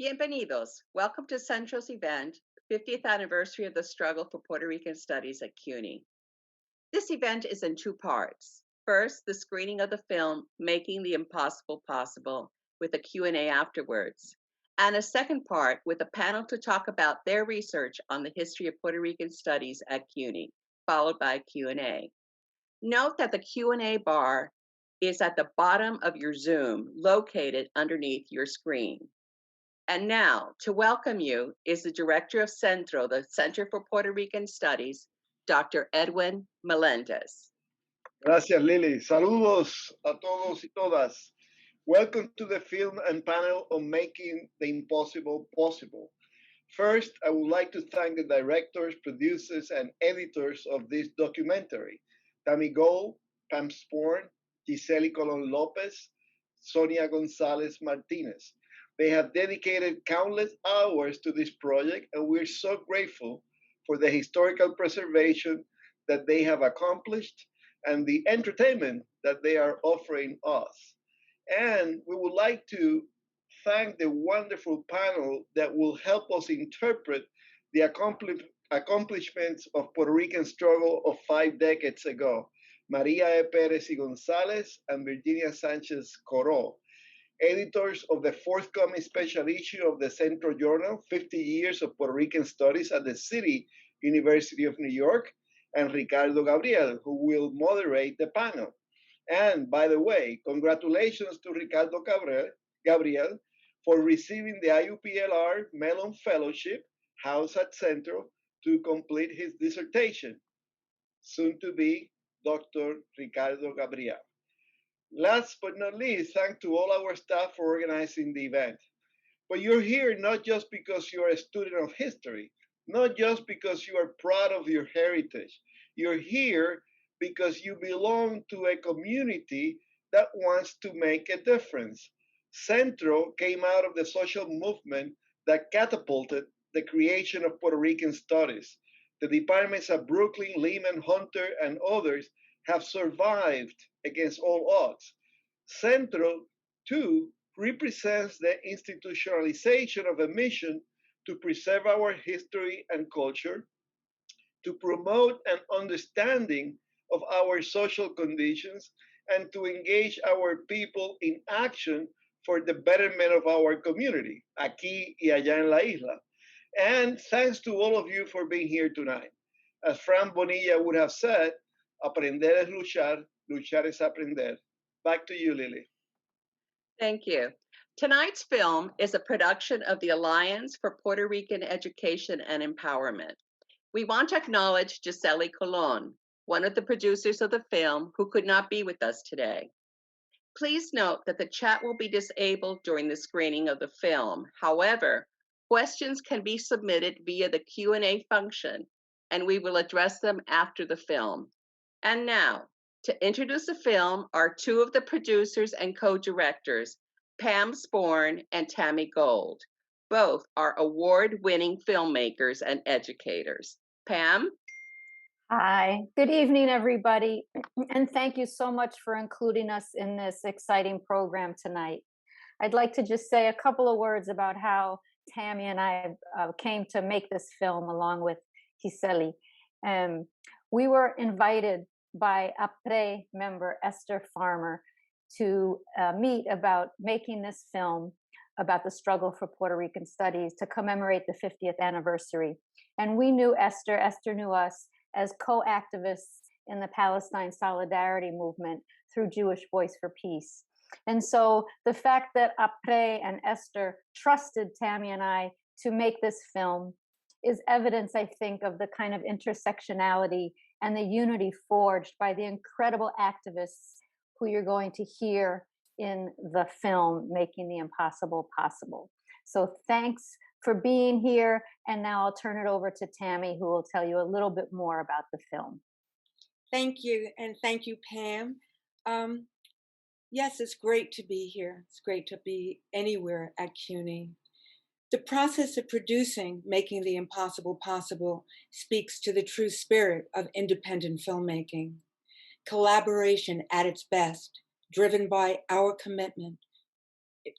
Bienvenidos. Welcome to Centro's event, 50th anniversary of the struggle for Puerto Rican Studies at CUNY. This event is in two parts. First, the screening of the film, Making the Impossible Possible, with a Q&A afterwards. And a second part with a panel to talk about their research on the history of Puerto Rican studies at CUNY, followed by a Q&A. Note that the Q&A bar is at the bottom of your Zoom, located underneath your screen. And now, to welcome you is the Director of Centro, the Center for Puerto Rican Studies, Dr. Edwin Melendez. Gracias, Lily. Saludos a todos y todas. Welcome to the film and panel on Making the Impossible Possible. First, I would like to thank the directors, producers, and editors of this documentary, Tami, Pam Sporn, Gisely Colón López, Sonia González Martinez. They have dedicated countless hours to this project, and we're so grateful for the historical preservation that they have accomplished and the entertainment that they are offering us. And we would like to thank the wonderful panel that will help us interpret the accomplishments of Puerto Rican struggle of 5 decades ago, María, Pérez y González, and Virginia Sanchez-Korrol, editors of the forthcoming special issue of the Centro Journal, 50 Years of Puerto Rican Studies at the City University of New York, and Ricardo Gabriel, who will moderate the panel. And by the way, congratulations to Ricardo Gabriel for receiving the IUPLR Mellon Fellowship, housed at Centro, to complete his dissertation, soon to be Dr. Ricardo Gabriel. Last but not least, thanks to all our staff for organizing the event. But you're here not just because you're a student of history, not just because you are proud of your heritage. You're here because you belong to a community that wants to make a difference. Centro came out of the social movement that catapulted the creation of Puerto Rican studies. The departments at Brooklyn, Lehman, Hunter, and others have survived against all odds. Centro, too, represents the institutionalization of a mission to preserve our history and culture, to promote an understanding of our social conditions, and to engage our people in action for the betterment of our community, aquí y allá en la isla. And thanks to all of you for being here tonight. As Fran Bonilla would have said, aprender es luchar, luchar es aprender. Back to you, Lily. Thank you. Tonight's film is a production of the Alliance for Puerto Rican Education and Empowerment. We want to acknowledge Gisely Colón, one of the producers of the film, who could not be with us today. Please note that the chat will be disabled during the screening of the film. However, questions can be submitted via the Q&A function, and we will address them after the film. And now, to introduce the film are two of the producers and co-directors, Pam Sporn and Tami Gold. Both are award-winning filmmakers and educators. Pam? Hi, good evening, everybody. And thank you so much for including us in this exciting program tonight. I'd like to just say a couple of words about how Tami and I came to make this film along with Gisely. We were invited by APRE member Esther Farmer to meet about making this film about the struggle for Puerto Rican studies to commemorate the 50th anniversary. And we knew Esther, Esther knew us as co-activists in the Palestine Solidarity Movement through Jewish Voice for Peace. And so the fact that APRE and Esther trusted Tami and I to make this film is evidence, I think, of the kind of intersectionality and the unity forged by the incredible activists who you're going to hear in the film, Making the Impossible Possible. So thanks for being here. And now I'll turn it over to Tami, who will tell you a little bit more about the film. Thank you. And thank you, Pam. Yes, it's great to be here. It's great to be anywhere at CUNY. The process of producing Making the Impossible Possible speaks to the true spirit of independent filmmaking. Collaboration at its best, driven by our commitment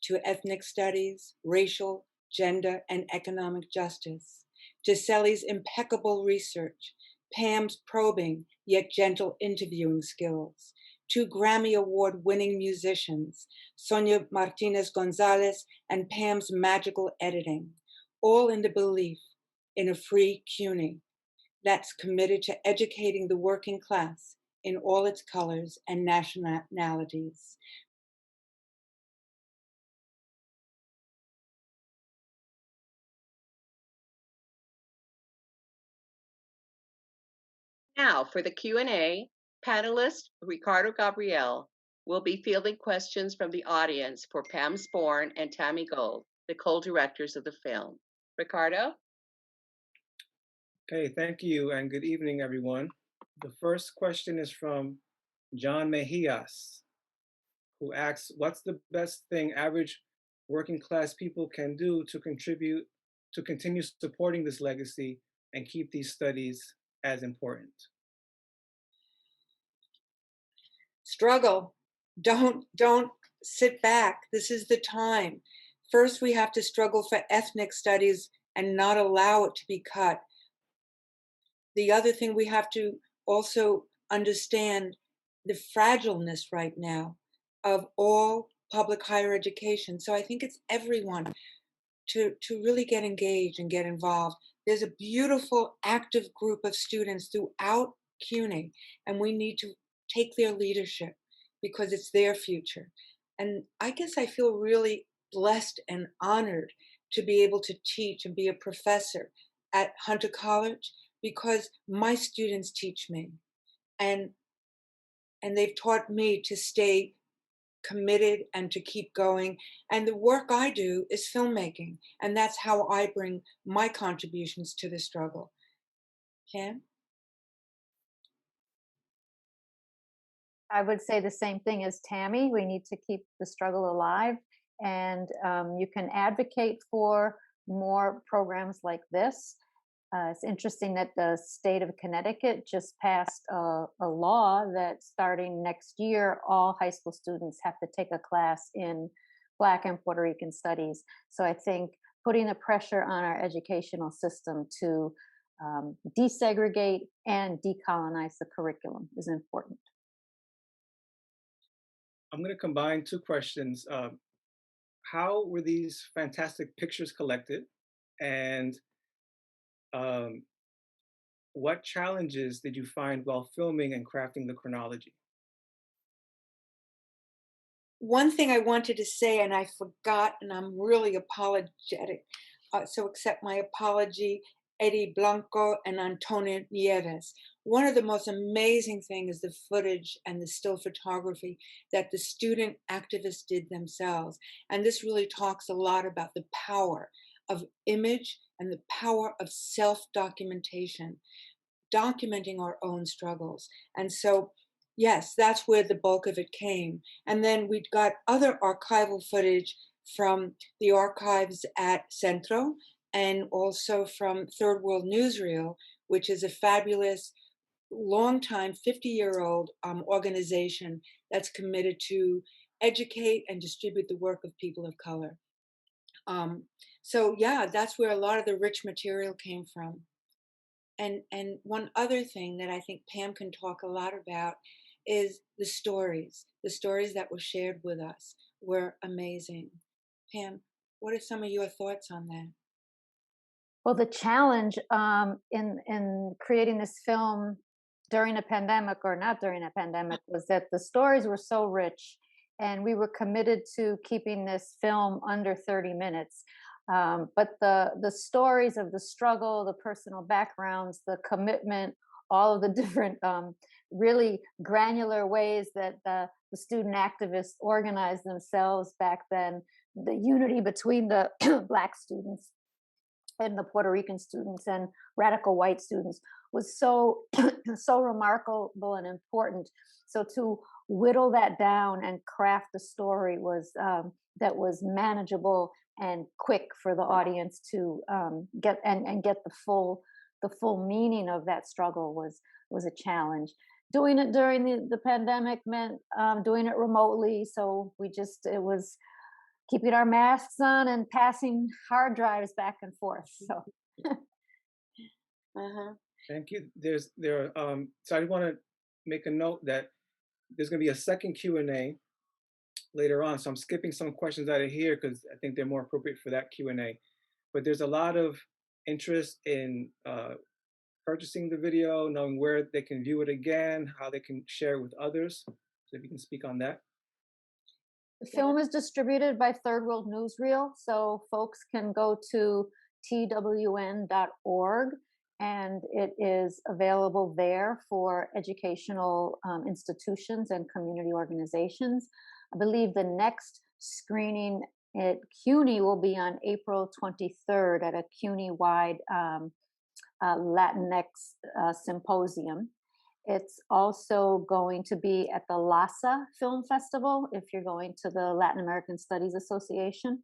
to ethnic studies, racial, gender, and economic justice. Gisely's impeccable research, Pam's probing yet gentle interviewing skills, two Grammy Award-winning musicians, Sonia Martinez González and Pam's magical editing, all in the belief in a free CUNY that's committed to educating the working class in all its colors and nationalities. Now for the Q&A, panelist Ricardo Gabriel will be fielding questions from the audience for Pam Sporn and Tami Gold, the co-directors of the film. Ricardo? Okay, thank you and good evening, everyone. The first question is from John Mejias, who asks, what's the best thing average working class people can do to contribute to continue supporting this legacy and keep these studies as important? Struggle. Don't sit back. This is the time. First, we have to struggle for ethnic studies and not allow it to be cut. The other thing, we have to also understand the fragileness right now of all public higher education. So I think it's everyone to really get engaged and get involved. There's a beautiful, active group of students throughout CUNY, and we need to take their leadership because it's their future. And I guess I feel really blessed and honored to be able to teach and be a professor at Hunter College because my students teach me, and they've taught me to stay committed and to keep going. And the work I do is filmmaking, and that's how I bring my contributions to the struggle. Pam? I would say the same thing as Tami. We need to keep the struggle alive, and you can advocate for more programs like this. It's interesting that the state of Connecticut just passed a law that starting next year, all high school students have to take a class in Black and Puerto Rican Studies. So I think putting the pressure on our educational system to desegregate and decolonize the curriculum is important. I'm going to combine two questions. How were these fantastic pictures collected? And what challenges did you find while filming and crafting the chronology? One thing I wanted to say, and I forgot, and I'm really apologetic, so accept my apology, Eddie Blanco and Antonio Nieves. One of the most amazing things is the footage and the still photography that the student activists did themselves. And this really talks a lot about the power of image and the power of self-documentation, documenting our own struggles. And so, yes, that's where the bulk of it came. And then we got other archival footage from the archives at Centro and also from Third World Newsreel, which is a fabulous, long-time, 50-year-old organization that's committed to educate and distribute the work of people of color. So yeah, that's where a lot of the rich material came from. And one other thing that I think Pam can talk a lot about is the stories. The stories that were shared with us were amazing. Pam, what are some of your thoughts on that? Well, the challenge in creating this film during a pandemic or not during a pandemic was that the stories were so rich, and we were committed to keeping this film under 30 minutes. But the stories of the struggle, the personal backgrounds, the commitment, all of the different really granular ways that the student activists organized themselves back then, the unity between the Black students and the Puerto Rican students and radical white students was so so remarkable and important. So to whittle that down and craft a story was that was manageable and quick for the audience to get the full meaning of that struggle was a challenge. Doing it during the pandemic meant doing it remotely, so it was keeping our masks on and passing hard drives back and forth. So Thank you. So I want to make a note that there's going to be a second Q&A later on. So I'm skipping some questions out of here because I think they're more appropriate for that Q&A. But there's a lot of interest in purchasing the video, knowing where they can view it again, how they can share it with others. So if you can speak on that. the film is distributed by Third World Newsreel, so folks can go to twn.org, and it is available there for educational institutions and community organizations. I believe the next screening at CUNY will be on April 23rd at a CUNY-wide Latinx symposium. It's also going to be at the LASA Film Festival if you're going to the Latin American Studies Association.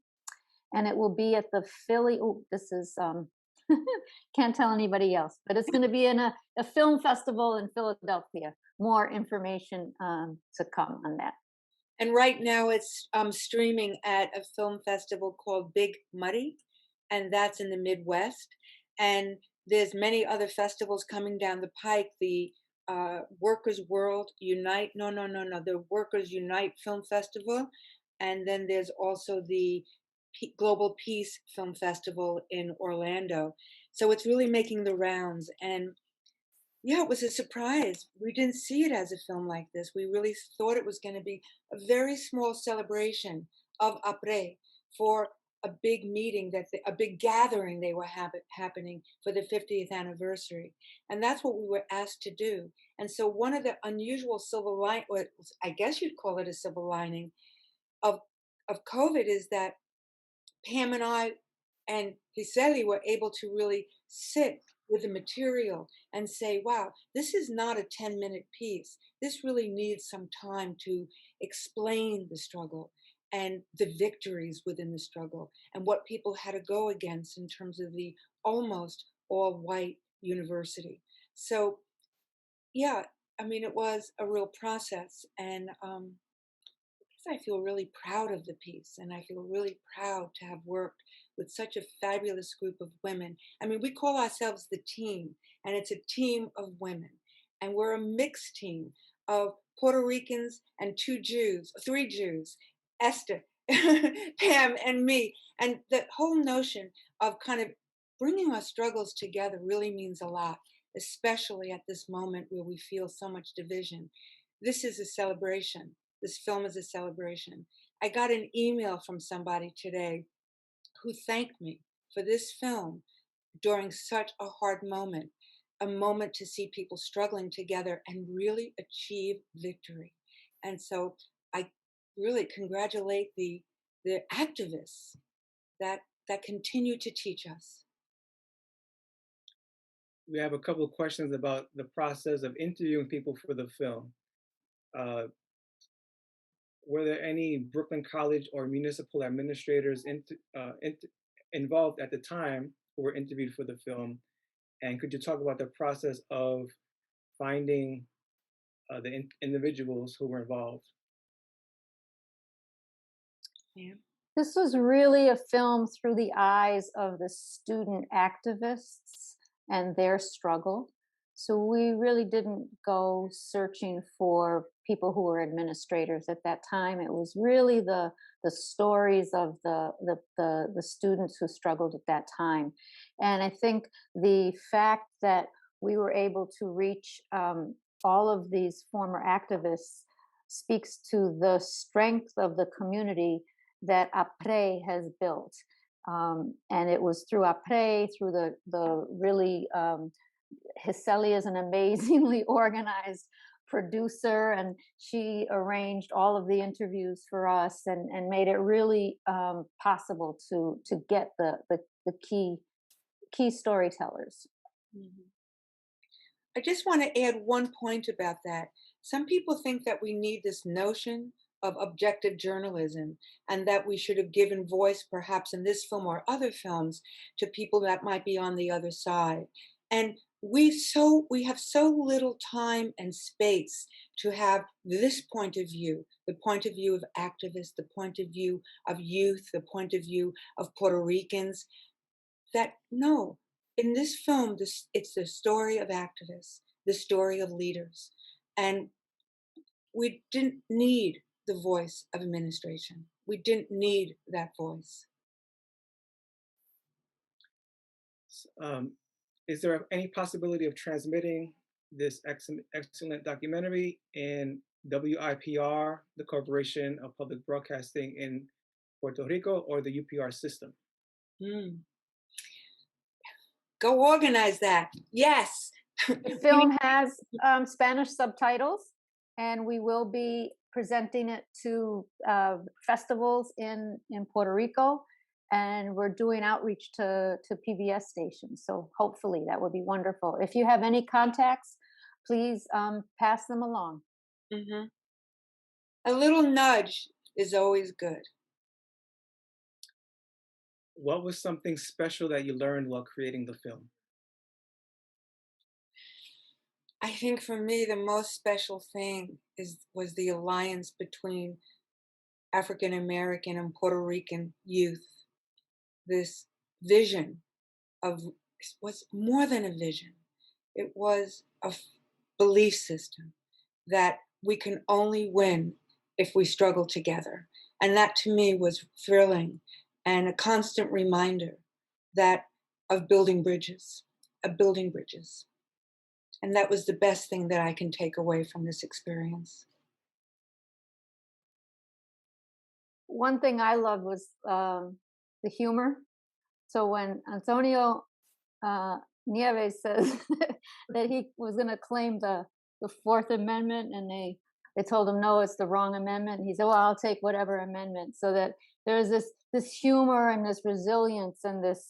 And it will be at the Philly, this is, can't tell anybody else, but it's going to be in a film festival in Philadelphia. More information to come on that. And right now it's streaming at a film festival called Big Muddy, and that's in the Midwest. And there's many other festivals coming down the pike. The Workers World Unite, the Workers Unite Film Festival. And then there's also the Global Peace Film Festival in Orlando. So it's really making the rounds. And yeah, it was a surprise. We didn't see it as a film like this. We really thought it was going to be a very small celebration of Après for a big meeting, a big gathering they were happening for the 50th anniversary. And that's what we were asked to do. And so one of the unusual silver lining, or I guess you'd call it a silver lining, of COVID is that Pam and I and Gisely were able to really sit with the material and say, wow, this is not a 10-minute piece. This really needs some time to explain the struggle and the victories within the struggle and what people had to go against in terms of the almost all-white university. So, yeah, I mean, it was a real process. And I feel really proud of the piece, and I feel really proud to have worked with such a fabulous group of women. I mean, we call ourselves the team, and it's a team of women. And we're a mixed team of Puerto Ricans and three Jews, Esther, Pam, and me. And the whole notion of kind of bringing our struggles together really means a lot, especially at this moment where we feel so much division. This is a celebration. This film is a celebration. I got an email from somebody today who thanked me for this film during such a hard moment, a moment to see people struggling together and really achieve victory. And so I really congratulate the activists that continue to teach us. We have a couple of questions about the process of interviewing people for the film. Were there any Brooklyn College or municipal administrators involved at the time who were interviewed for the film? And could you talk about the process of finding the individuals who were involved? Yeah. This was really a film through the eyes of the student activists and their struggle. So we really didn't go searching for people who were administrators at that time. It was really the stories of the students who struggled at that time. And I think the fact that we were able to reach all of these former activists speaks to the strength of the community that Après has built. And it was through Après, through the really, Gisely is an amazingly organized producer, and she arranged all of the interviews for us and made it really possible to get the key storytellers. Mm-hmm. I just want to add one point about that. Some people think that we need this notion of objective journalism and that we should have given voice, perhaps in this film or other films, to people that might be on the other side. And we have so little time and space to have this point of view, the point of view of activists, the point of view of youth, the point of view of Puerto Ricans, that no, in this film, it's the story of activists, the story of leaders. And we didn't need the voice of administration. We didn't need that voice. Is there any possibility of transmitting this excellent documentary in WIPR, the Corporation of Public Broadcasting in Puerto Rico, or the UPR system? Go organize that. Yes. The film has Spanish subtitles, and we will be presenting it to festivals in Puerto Rico, and we're doing outreach to PBS stations. So hopefully that would be wonderful. If you have any contacts, please pass them along. Mm-hmm. A little nudge is always good. What was something special that you learned while creating the film? I think for me, the most special thing was the alliance between African American and Puerto Rican youth. This vision was more than a vision. It was a belief system that we can only win if we struggle together. And that to me was thrilling and a constant reminder of building bridges. And that was the best thing that I can take away from this experience. One thing I loved was the humor. So when Antonio Nieves says that he was going to claim the Fourth Amendment, and they told him, no, it's the wrong amendment. He said, well, I'll take whatever amendment. So that there's this humor and this resilience and this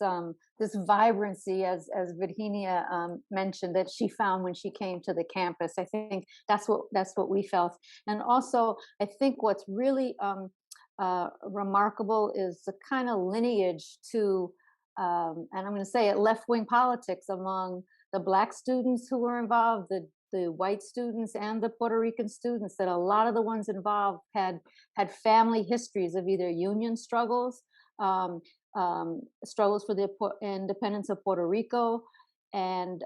vibrancy, as Virginia mentioned, that she found when she came to the campus. I think that's what we felt. And also, I think what's really remarkable is the kind of lineage to, and I'm going to say it, left-wing politics among the Black students who were involved, the white students and the Puerto Rican students, that a lot of the ones involved had family histories of either union struggles, struggles for the independence of Puerto Rico, and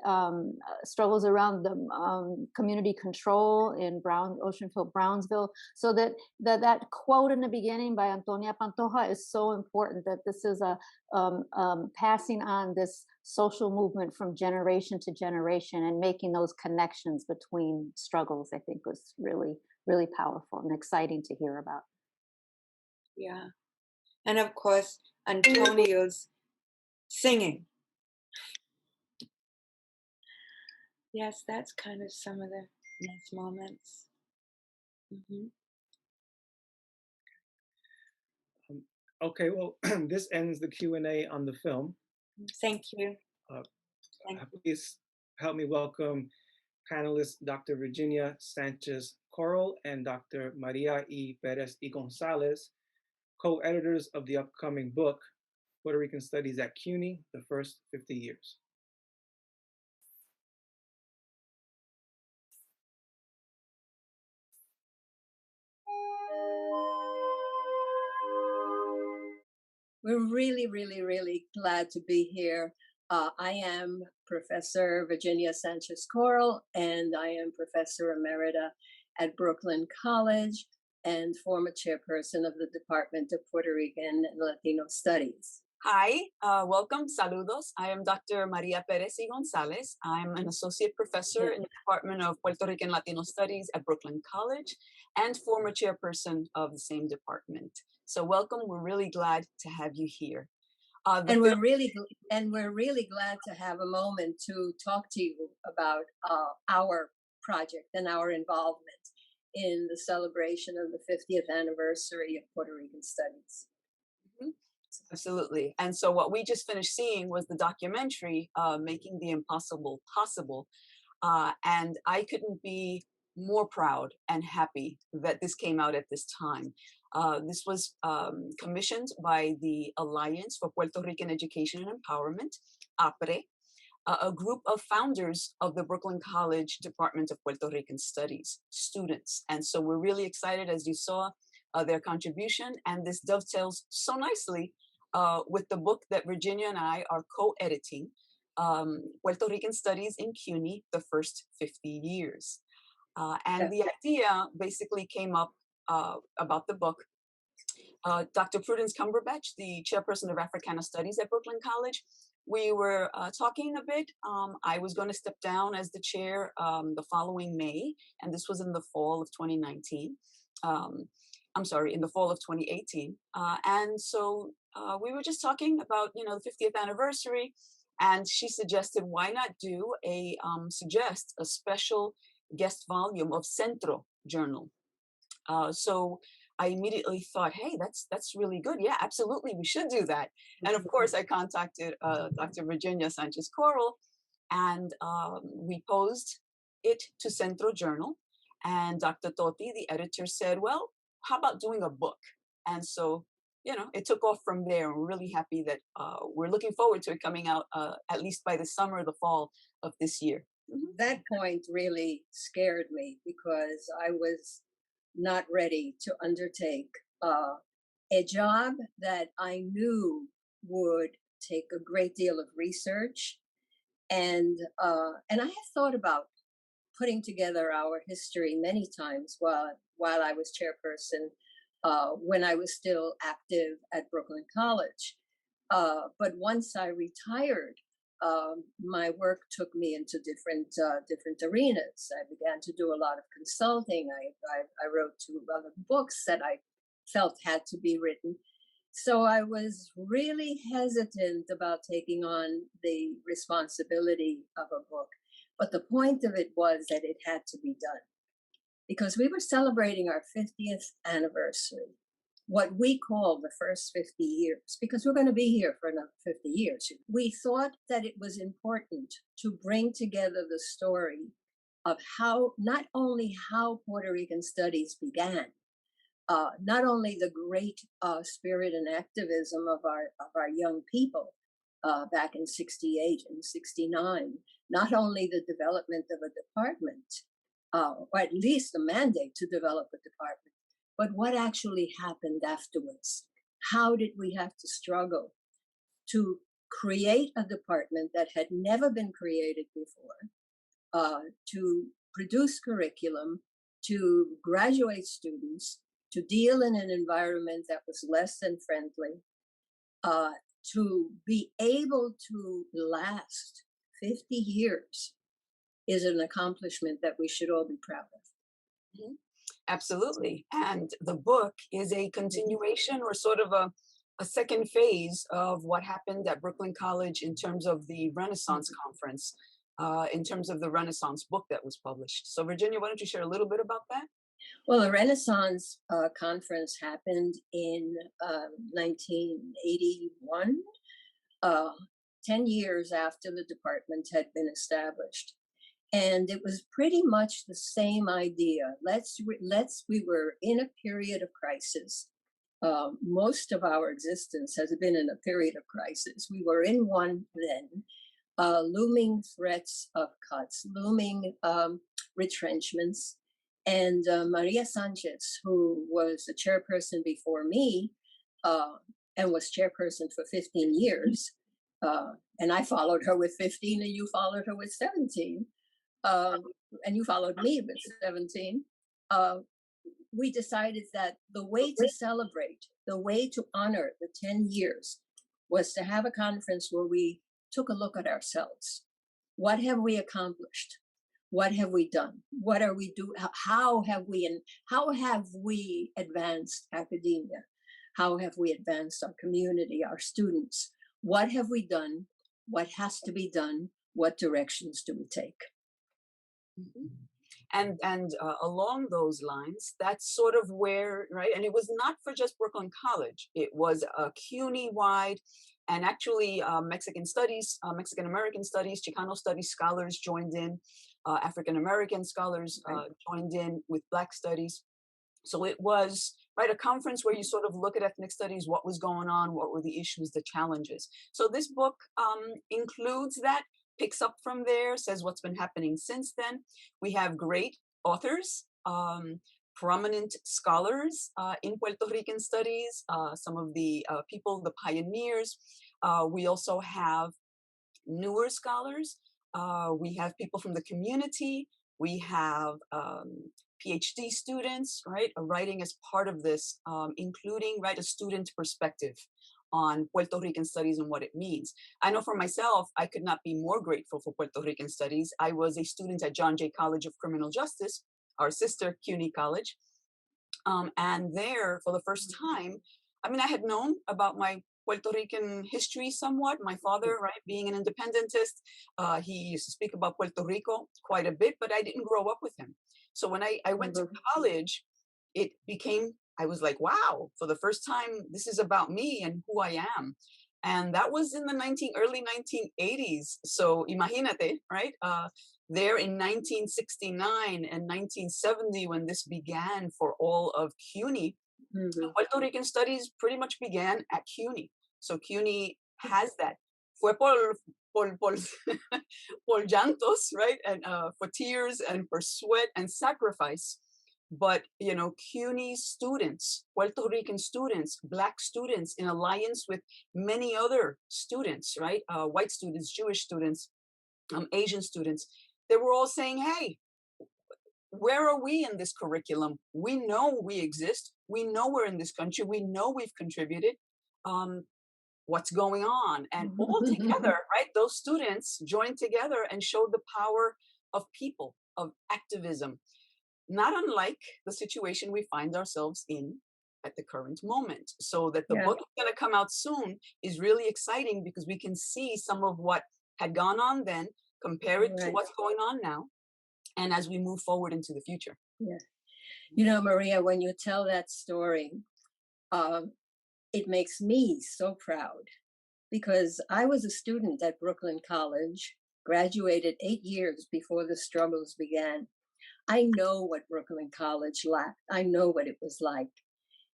struggles around the community control in Oceanfield, Brownsville. So that quote in the beginning by Antonia Pantoja is so important, that this is a passing on this social movement from generation to generation and making those connections between struggles, I think was really, really powerful and exciting to hear about. Yeah. And of course, Antonio's singing. Yes, that's kind of some of the nice moments. Mm-hmm. Okay, well, this ends the Q&A on the film. Thank you. Please help me welcome panelists Dr. Virginia Sanchez-Korrol and Dr. María y Pérez y González, co-editors of the upcoming book, Puerto Rican Studies at CUNY, the First 50 Years. We're really, really, really glad to be here. I am Professor Virginia Sanchez-Korrol, and I am Professor Emerita at Brooklyn College and former chairperson of the Department of Puerto Rican and Latino Studies. Hi, welcome, saludos. I am Dr. María Pérez y González. I'm an associate professor in the Department of Puerto Rican Latino Studies at Brooklyn College and former chairperson of the same department. So welcome, we're really glad to have you here. And we're really glad to have a moment to talk to you about our project and our involvement in the celebration of the 50th anniversary of Puerto Rican Studies. Mm-hmm. Absolutely. And so what we just finished seeing was the documentary, Making the Impossible Possible. And I couldn't be more proud and happy that this came out at this time. This was commissioned by the Alliance for Puerto Rican Education and Empowerment, APRE, a group of founders of the Brooklyn College Department of Puerto Rican Studies, students. And so we're really excited, as you saw, their contribution. And this dovetails so nicely with the book that Virginia and I are co-editing, Puerto Rican Studies in CUNY, the First 50 Years. And the idea basically came up about the book. Dr. Prudence Cumberbatch, the chairperson of Africana Studies at Brooklyn College, we were talking a bit. I was going to step down as the chair the following May, and this was in the fall of 2019. I'm sorry, in the fall of 2018. And so we were just talking about, the 50th anniversary, and she suggested, why not do a special guest volume of Centro Journal. So I immediately thought, hey, that's really good. Yeah, absolutely, we should do that. And of course, I contacted Dr. Virginia Sanchez-Korrol, and we posed it to Centro Journal. And Dr. Totti, the editor, said, well, how about doing a book? And so, it took off from there. We're really happy that we're looking forward to it coming out at least by the summer or the fall of this year. Mm-hmm. That point really scared me because I was not ready to undertake a job that I knew would take a great deal of research, and I had thought about putting together our history many times while I was chairperson when I was still active at Brooklyn College. But once I retired, my work took me into different arenas. I began to do a lot of consulting. I wrote 2 other books that I felt had to be written. So I was really hesitant about taking on the responsibility of a book. But the point of it was that it had to be done because we were celebrating our 50th anniversary, what we call the first 50 years, because we're going to be here for another 50 years. We thought that it was important to bring together the story of how, not only how Puerto Rican studies began, not only the great spirit and activism of our young people back in 68 and 69, not only the development of a department, or at least a mandate to develop a department, but what actually happened afterwards. How did we have to struggle to create a department that had never been created before, to produce curriculum, to graduate students, to deal in an environment that was less than friendly, to be able to last 50 years is an accomplishment that we should all be proud of. Mm-hmm. Absolutely. And the book is a continuation or sort of a second phase of what happened at Brooklyn College in terms of the Renaissance Conference, in terms of the Renaissance book that was published. So Virginia, why don't you share a little bit about that? Well, the Renaissance Conference happened in 1981, 10 years after the department had been established. And it was pretty much the same idea. We were in a period of crisis. Most of our existence has been in a period of crisis. We were in one then, looming threats of cuts, looming retrenchments. And Maria Sanchez, who was the chairperson before me and was chairperson for 15 years, and I followed her with 15 and you followed her with 17, and you followed me with 17, we decided that the way to celebrate, the way to honor the 10 years was to have a conference where we took a look at ourselves. What have we accomplished? What have we done? What are we doing? How have we advanced academia? How have we advanced our community, our students? What have we done? What has to be done? What directions do we take? Mm-hmm. And along those lines, that's sort of where, right? And it was not for just Brooklyn College. It was a CUNY-wide, and actually Mexican studies, Mexican American studies, Chicano studies scholars joined in, African American scholars joined in with Black studies. So it was, right, a conference where you sort of look at ethnic studies, what was going on, what were the issues, the challenges. So this book includes that picks up from there, says what's been happening since then. We have great authors, prominent scholars in Puerto Rican studies, some of the people, the pioneers. We also have newer scholars. We have people from the community. We have PhD students, right, writing as part of this, including, right, a student perspective on Puerto Rican studies and what it means. I know for myself, I could not be more grateful for Puerto Rican studies. I was a student at John Jay College of Criminal Justice, our sister CUNY College. And there, for the first time, I mean, I had known about my Puerto Rican history somewhat. My father, right, being an independentist, he used to speak about Puerto Rico quite a bit, but I didn't grow up with him. So when I went to college, it became, I was like, wow, for the first time, this is about me and who I am. And that was in the early 1980s. So imagínate, right? There in 1969 and 1970, when this began for all of CUNY, Puerto Rican studies pretty much began at CUNY. So CUNY has that. Fue por llantos, right? And for tears and for sweat and sacrifice. But, you know, CUNY students, Puerto Rican students, Black students, in alliance with many other students, right? White students, Jewish students, Asian students, they were all saying, hey, where are we in this curriculum? We know we exist. We know we're in this country. We know we've contributed. What's going on? And all together, right? Those students joined together and showed the power of people, of activism, not unlike the situation we find ourselves in at the current moment. So that the book is going to come out soon is really exciting because we can see some of what had gone on then, compare it to what's going on now, and as we move forward into the future. Yeah. You know, Maria, when you tell that story, it makes me so proud because I was a student at Brooklyn College, graduated 8 years before the struggles began. I know what Brooklyn College lacked. I know what it was like.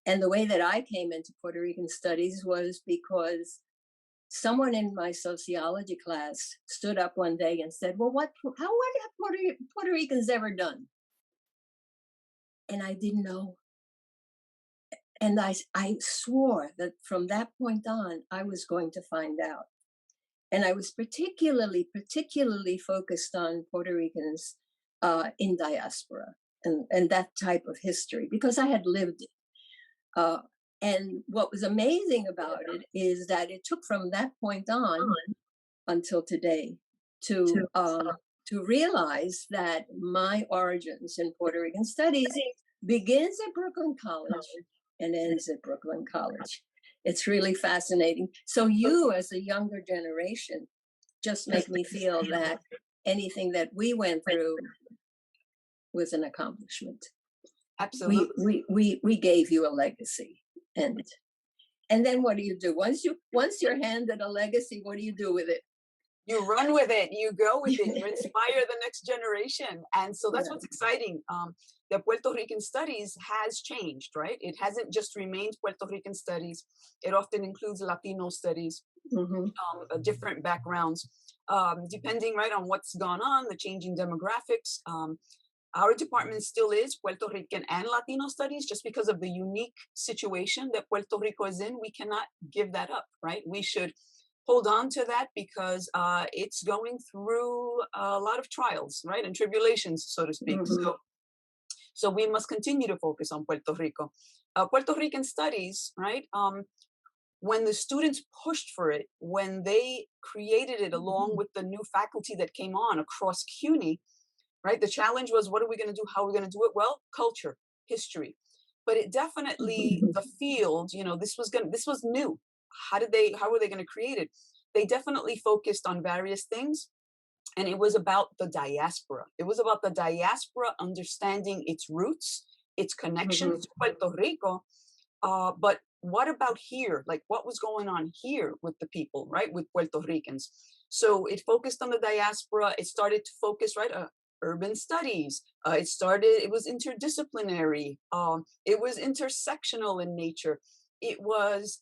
And the way that I came into Puerto Rican studies was because someone in my sociology class stood up one day and said, well, what have Puerto Ricans ever done? And I didn't know. And I swore that from that point on, I was going to find out. And I was particularly focused on Puerto Ricans in diaspora and that type of history because I had lived it. And what was amazing about it is that it took from that point on until today to realize that my origins in Puerto Rican studies begins at Brooklyn College and ends at Brooklyn College. It's really fascinating. So you, as a younger generation, just make me feel that anything that we went through was an accomplishment. Absolutely. We gave you a legacy. And then what do you do? Once you're handed a legacy, what do you do with it? You run with it, you go with it, you inspire the next generation. And so that's what's exciting. The Puerto Rican studies has changed, right? It hasn't just remained Puerto Rican studies. It often includes Latino studies, different backgrounds, depending, right, on what's gone on, the changing demographics. Our department still is Puerto Rican and Latino studies just because of the unique situation that Puerto Rico is in. We cannot give that up, right? We should hold on to that because it's going through a lot of trials, right? And tribulations, so to speak. So we must continue to focus on Puerto Rico. Puerto Rican studies, right? When the students pushed for it, when they created it along with the new faculty that came on across CUNY, right? The challenge was, what are we going to do? How are we going to do it? Well, culture, history. But it definitely, the field, you know, this was new. How were they going to create it? They definitely focused on various things. And it was about the diaspora. It was about the diaspora understanding its roots, its connection to Puerto Rico. But what about here? Like what was going on here with the people, right? With Puerto Ricans. So it focused on the diaspora. It started to focus, right? Urban studies. It was interdisciplinary. It was intersectional in nature. It was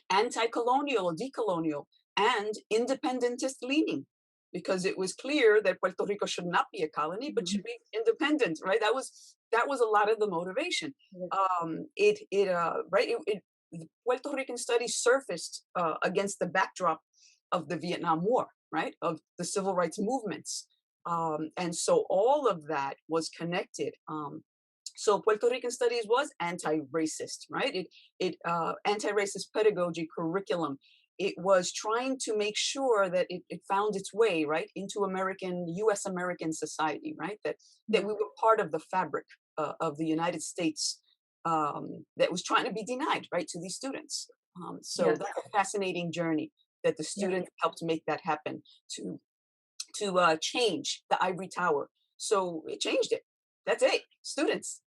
anti-colonial, decolonial, and independentist leaning. because it was clear that Puerto Rico should not be a colony, but should be independent, right? That was a lot of the motivation. The Puerto Rican Studies surfaced against the backdrop of the Vietnam War, right? Of the civil rights movements. And so all of that was connected. So Puerto Rican Studies was anti-racist, right? Anti-racist pedagogy curriculum. It was trying to make sure that it found its way, right, into U.S. American society, right? That we were part of the fabric of the United States that was trying to be denied, right, to these students. So that's a fascinating journey that the students helped make that happen to change the ivory tower. So it changed it. That's it, students.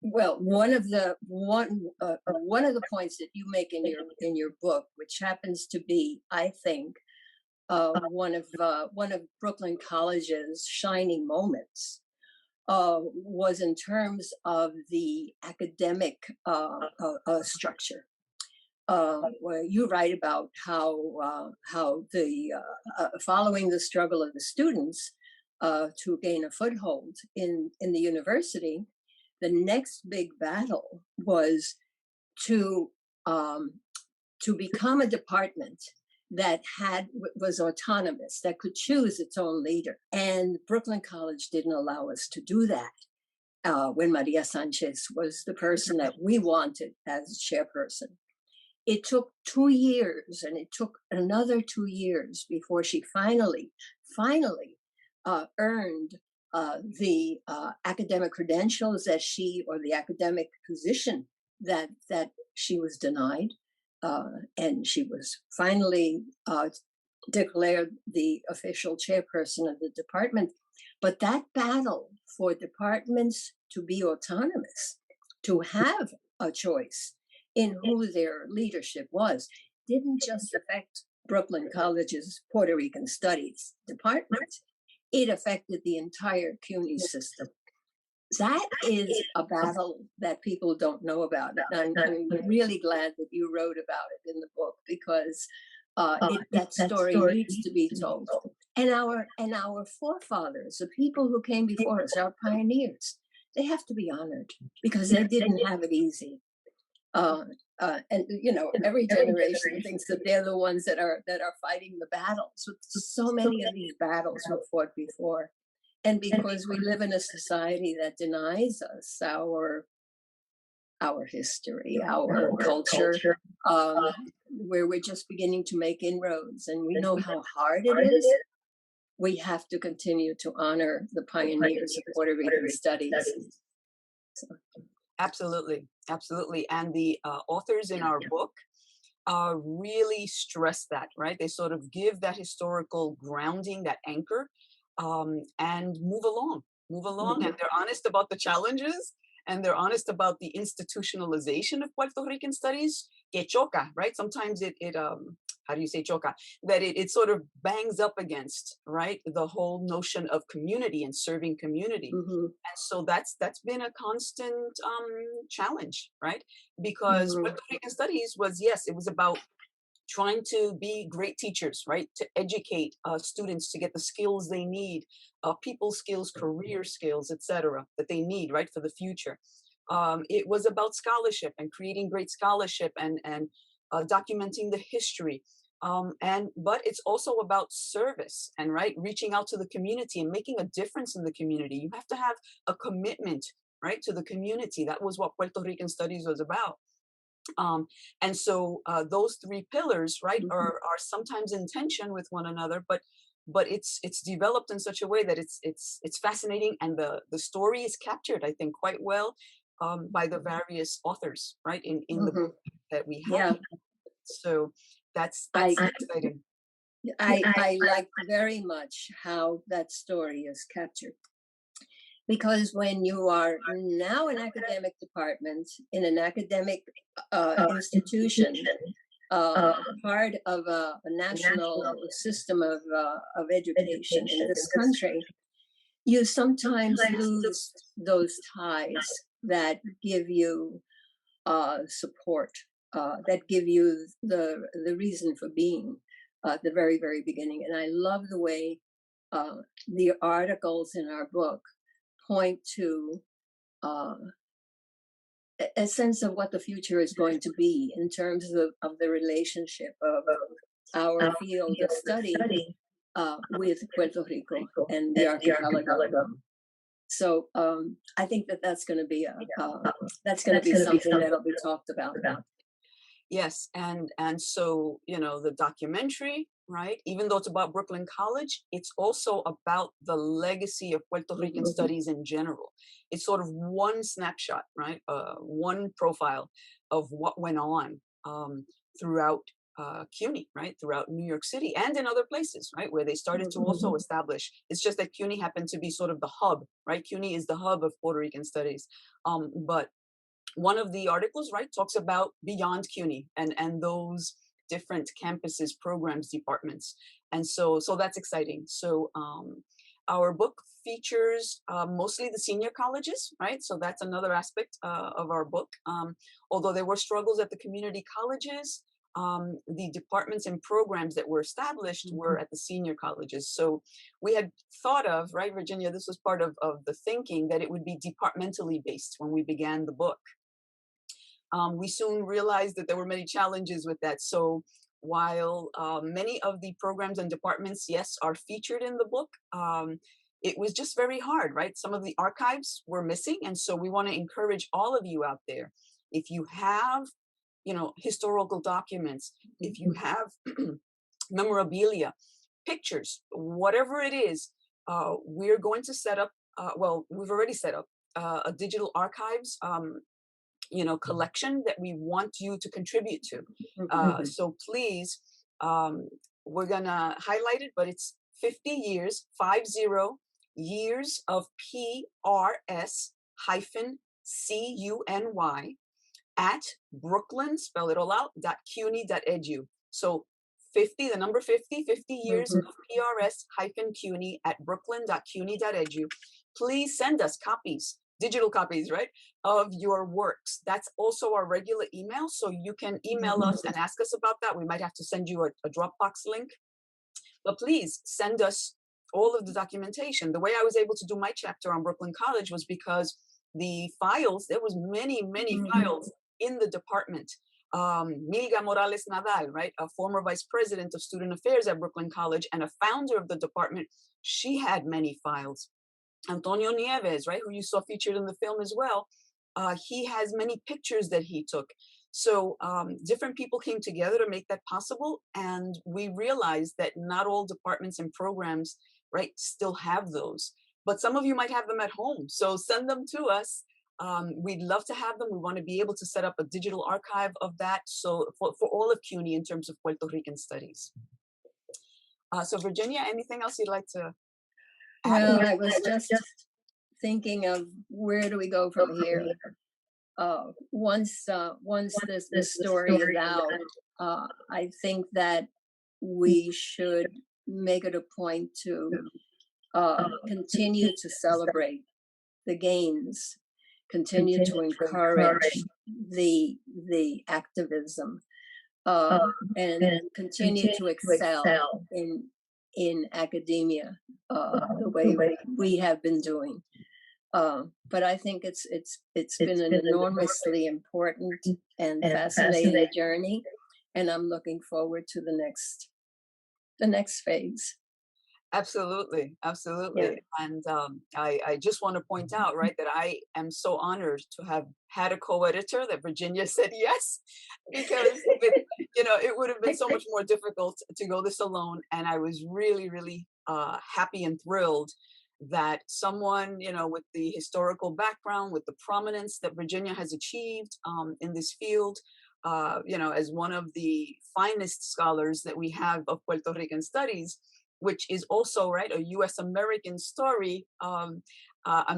Well, one of the points that you make in your book, which happens to be, I think, one of Brooklyn College's shining moments, was in terms of the academic structure, where you write about how the following the struggle of the students to gain a foothold in the university, the next big battle was to become a department that was autonomous, that could choose its own leader. And Brooklyn College didn't allow us to do that when Maria Sanchez was the person that we wanted as chairperson. It took 2 years, and it took another 2 years before she finally earned the academic credentials or the academic position that she was denied, and she was finally declared the official chairperson of the department. But that battle for departments to be autonomous, to have a choice in who their leadership was, didn't just affect Brooklyn College's Puerto Rican Studies department. It affected the entire CUNY system. That is a battle that people don't know about. And I'm really glad that you wrote about it in the book, because that story needs to be told. And our forefathers, the people who came before us, our pioneers, they have to be honored, because they didn't have it easy. And every generation thinks that they're the ones that are fighting the battles. So many of these battles were fought before, and because we live in a society that denies us our history, our culture, where we're just beginning to make inroads, and we know how hard it is. We have to continue to honor the pioneers of Puerto Rican studies. So. Absolutely. And the authors in our book really stress that, right? They sort of give that historical grounding, that anchor, and move along. And they're honest about the challenges, and they're honest about the institutionalization of Puerto Rican studies. Que choca, right? Sometimes it how do you say choca? That it sort of bangs up against, right, the whole notion of community and serving community. And so that's been a constant challenge, right? Because Puerto Rican Studies was about trying to be great teachers, right? To educate students to get the skills they need, people skills, career skills, etc., that they need, right, for the future. It was about scholarship and creating great scholarship and documenting the history. But it's also about service and, right, reaching out to the community and making a difference in the community. You have to have a commitment, right, to the community. That was what Puerto Rican Studies was about. And so those three pillars, right, are sometimes in tension with one another, but it's developed in such a way that it's fascinating, and the story is captured, I think, quite well by the various authors, right, in the book that we have. So that's exciting. I like very much how that story is captured, because when you are now an academic department in an academic institution, part of a national system of education in this country, you sometimes lose those ties that give you support, that give you the reason for being at the very, very beginning. And I love the way the articles in our book point to a sense of what the future is going to be in terms of the relationship of our field of study with Puerto Rico and the archipelago. So I think that's going to be something that'll be talked about. Yes, and so, you know, the documentary, right? Even though it's about Brooklyn College, it's also about the legacy of Puerto Rican studies in general. It's sort of one snapshot, right? One profile of what went on throughout CUNY, right? Throughout New York City and in other places, right? Where they started to also establish. It's just that CUNY happened to be sort of the hub, right? CUNY is the hub of Puerto Rican studies, but one of the articles, right, talks about beyond CUNY and those different campuses, programs, departments. And so that's exciting. So our book features mostly the senior colleges, right? So that's another aspect of our book. Although there were struggles at the community colleges, the departments and programs that were established were at the senior colleges. So we had thought of, right, Virginia, this was part of the thinking that it would be departmentally based when we began the book. We soon realized that there were many challenges with that. So while many of the programs and departments, yes, are featured in the book, it was just very hard, right? Some of the archives were missing. And so we want to encourage all of you out there, if you have, you know, historical documents, if you have memorabilia, pictures, whatever it is, we're going to set up, well, we've already set up a digital archives you know, collection that we want you to contribute to. So please, we're gonna highlight it, but it's 50 years, 50 years of PRS-CUNY at Brooklyn, spell it all out, .cuny.edu. So 50, the number 50 years of PRS-CUNY at Brooklyn.cuny.edu. Please send us copies, digital copies, right, of your works. That's also our regular email. So you can email us and ask us about that. We might have to send you a Dropbox link. But please send us all of the documentation. The way I was able to do my chapter on Brooklyn College was because the files, there was many files in the department. Milga Morales Nadal, right, a former vice president of student affairs at Brooklyn College and a founder of the department, she had many files. Antonio Nieves, right, who you saw featured in the film as well, he has many pictures that he took. So different people came together to make that possible. And we realized that not all departments and programs, right, still have those. But some of you might have them at home. So send them to us. We'd love to have them. We want to be able to set up a digital archive of that. So for all of CUNY in terms of Puerto Rican studies. So Virginia, anything else you'd like to add? Well, I was just thinking of where do we go from here? Once this story is out, I think that we should make it a point to continue to celebrate the gains, continue to encourage the activism, and continue to excel in academia the way we have been doing. But I think it's been an enormously important and fascinating journey, and I'm looking forward to the next phase. Absolutely. Yeah. And I just want to point out, right, that I am so honored to have had a co-editor, that Virginia said yes, because you know, it would have been so much more difficult to go this alone. And I was really happy and thrilled that someone, you know, with the historical background, with the prominence that Virginia has achieved in this field, you know, as one of the finest scholars that we have of Puerto Rican studies, which is also, right, a U.S. American story. I'm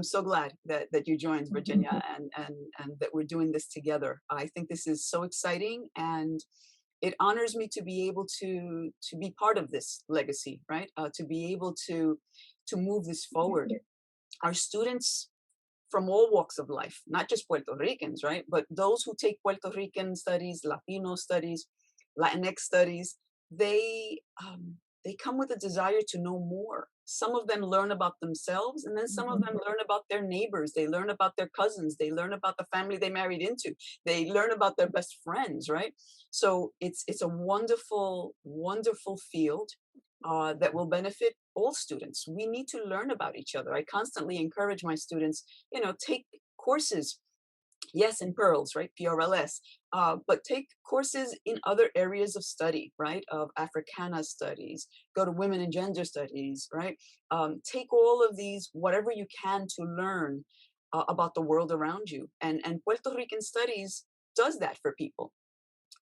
so glad that you joined, Virginia, and that we're doing this together. I think this is so exciting, and it honors me to be able to be part of this legacy, right? To be able to move this forward. Our students from all walks of life, not just Puerto Ricans, right? But those who take Puerto Rican studies, Latino studies, Latinx studies, they come with a desire to know more some of them learn about themselves, and then some of them learn about their neighbors. They learn about their cousins. They learn about the family they married into. They learn about their best friends, right? So it's a wonderful, wonderful field that will benefit all students. We need to learn about each other. I constantly encourage my students, take courses. Yes, in PEARLS, right? PRLS. But take courses in other areas of study, right? Of Africana studies, go to women and gender studies, right? Take all of these, whatever you can to learn about the world around you. And Puerto Rican Studies does that for people.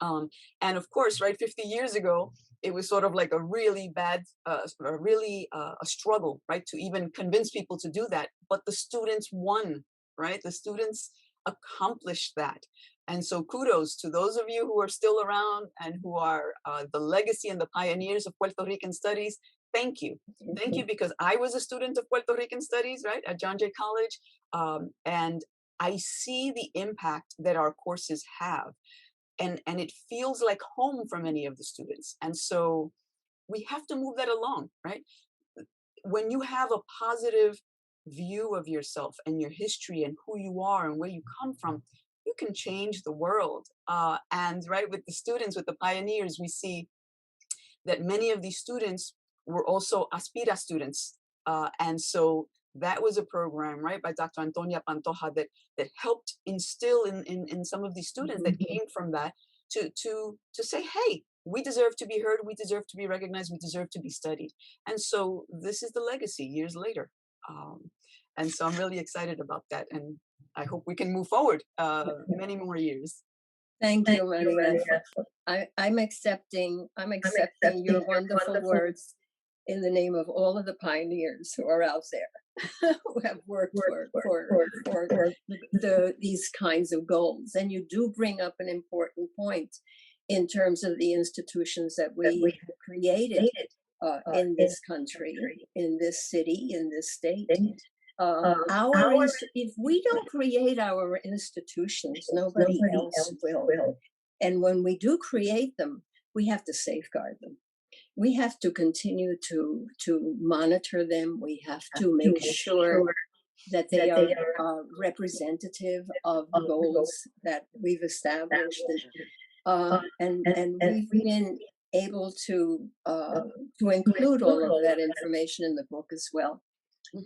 And of course, right, 50 years ago, it was sort of like a really bad, a struggle, right, to even convince people to do that. But the students won, right? The students accomplished that. And so kudos to those of you who are still around and who are the legacy and the pioneers of Puerto Rican Studies. Thank you. Thank you, because I was a student of Puerto Rican Studies, right, at John Jay College. And I see the impact that our courses have. And it feels like home for many of the students. And so we have to move that along, right? When you have a positive view of yourself and your history and who you are and where you come from, you can change the world. And right, with the students, with the pioneers, we see that many of these students were also Aspira students. And so that was a program, right, by Dr. Antonia Pantoja that helped instill in some of these students that came from that to say, hey, we deserve to be heard, we deserve to be recognized, we deserve to be studied. And so this is the legacy years later. And so I'm really excited about that. And I hope we can move forward many more years. Thank you, Maria. I'm accepting your wonderful words in the name of all of the pioneers who are out there, who have worked for these kinds of goals. And you do bring up an important point in terms of the institutions that we have created in this country, in this city, in this state. If we don't create our institutions, nobody else will. And when we do create them, we have to safeguard them. We have to continue to monitor them. We have to make sure that they are representative of the goals that we've established. And we've been able to include all of that information in the book as well.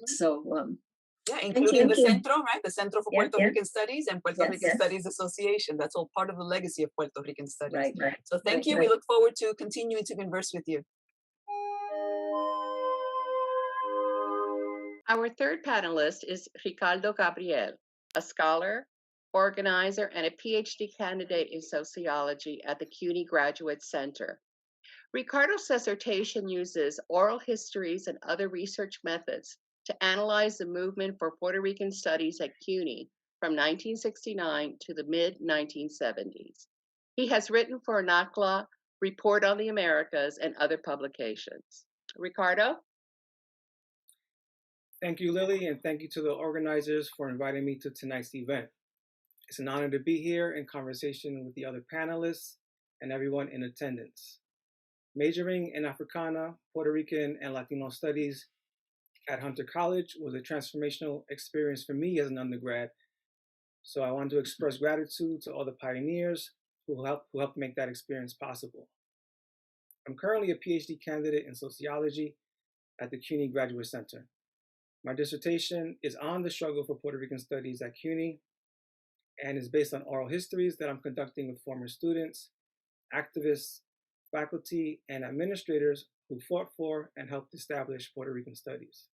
So yeah, including the Centro, right? The Centro for Puerto Rican Studies and Puerto Rican Studies Association. That's all part of the legacy of Puerto Rican Studies. Right. So thank you. We look forward to continuing to converse with you. Our third panelist is Ricardo Gabriel, a scholar, organizer, and a PhD candidate in sociology at the CUNY Graduate Center. Ricardo's dissertation uses oral histories and other research methods to analyze the movement for Puerto Rican studies at CUNY from 1969 to the mid-1970s. He has written for NACLA, Report on the Americas, and other publications. Ricardo? Thank you, Lily, and thank you to the organizers for inviting me to tonight's event. It's an honor to be here in conversation with the other panelists and everyone in attendance. Majoring in Africana, Puerto Rican, and Latino studies at Hunter College was a transformational experience for me as an undergrad. So I want to express gratitude to all the pioneers who helped make that experience possible. I'm currently a PhD candidate in sociology at the CUNY Graduate Center. My dissertation is on the struggle for Puerto Rican studies at CUNY and is based on oral histories that I'm conducting with former students, activists, faculty, and administrators who fought for and helped establish Puerto Rican studies.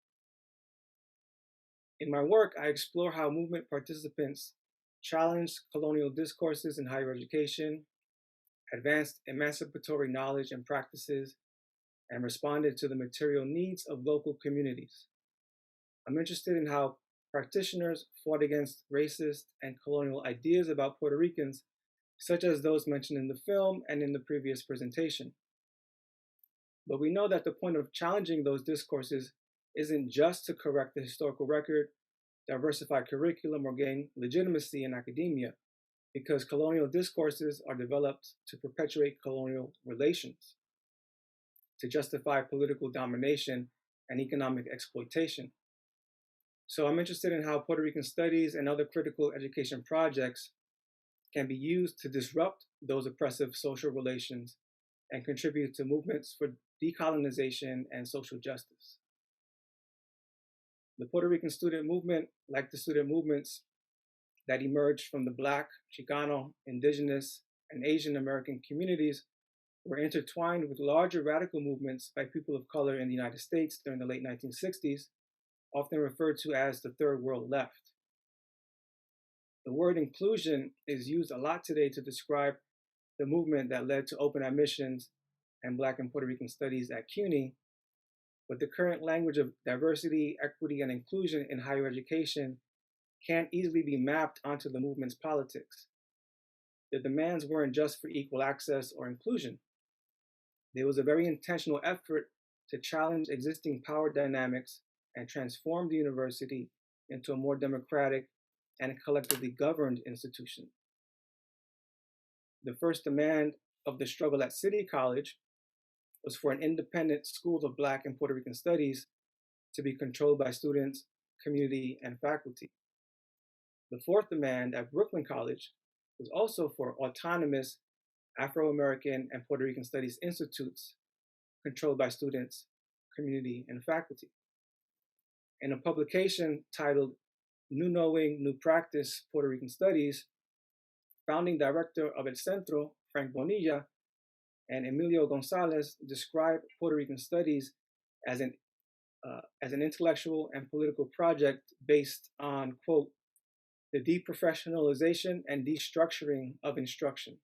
In my work, I explore how movement participants challenged colonial discourses in higher education, advanced emancipatory knowledge and practices, and responded to the material needs of local communities. I'm interested in how practitioners fought against racist and colonial ideas about Puerto Ricans, such as those mentioned in the film and in the previous presentation. But we know that the point of challenging those discourses isn't just to correct the historical record, diversify curriculum, or gain legitimacy in academia, because colonial discourses are developed to perpetuate colonial relations, to justify political domination and economic exploitation. So I'm interested in how Puerto Rican studies and other critical education projects can be used to disrupt those oppressive social relations and contribute to movements for decolonization and social justice. The Puerto Rican student movement, like the student movements that emerged from the Black, Chicano, Indigenous, and Asian American communities, were intertwined with larger radical movements by people of color in the United States during the late 1960s, often referred to as the Third World Left. The word inclusion is used a lot today to describe the movement that led to open admissions and Black and Puerto Rican studies at CUNY, but the current language of diversity, equity, and inclusion in higher education can't easily be mapped onto the movement's politics. The demands weren't just for equal access or inclusion. There was a very intentional effort to challenge existing power dynamics and transform the university into a more democratic and collectively governed institution. The first demand of the struggle at City College was for an independent school of Black and Puerto Rican studies to be controlled by students, community, and faculty. The fourth demand at Brooklyn College was also for autonomous Afro-American and Puerto Rican studies institutes controlled by students, community, and faculty. In a publication titled New Knowing, New Practice, Puerto Rican Studies, founding director of Studies-Centro, Frank Bonilla, and Emilio González described Puerto Rican studies as an intellectual and political project based on, quote, the deprofessionalization and destructuring of instruction,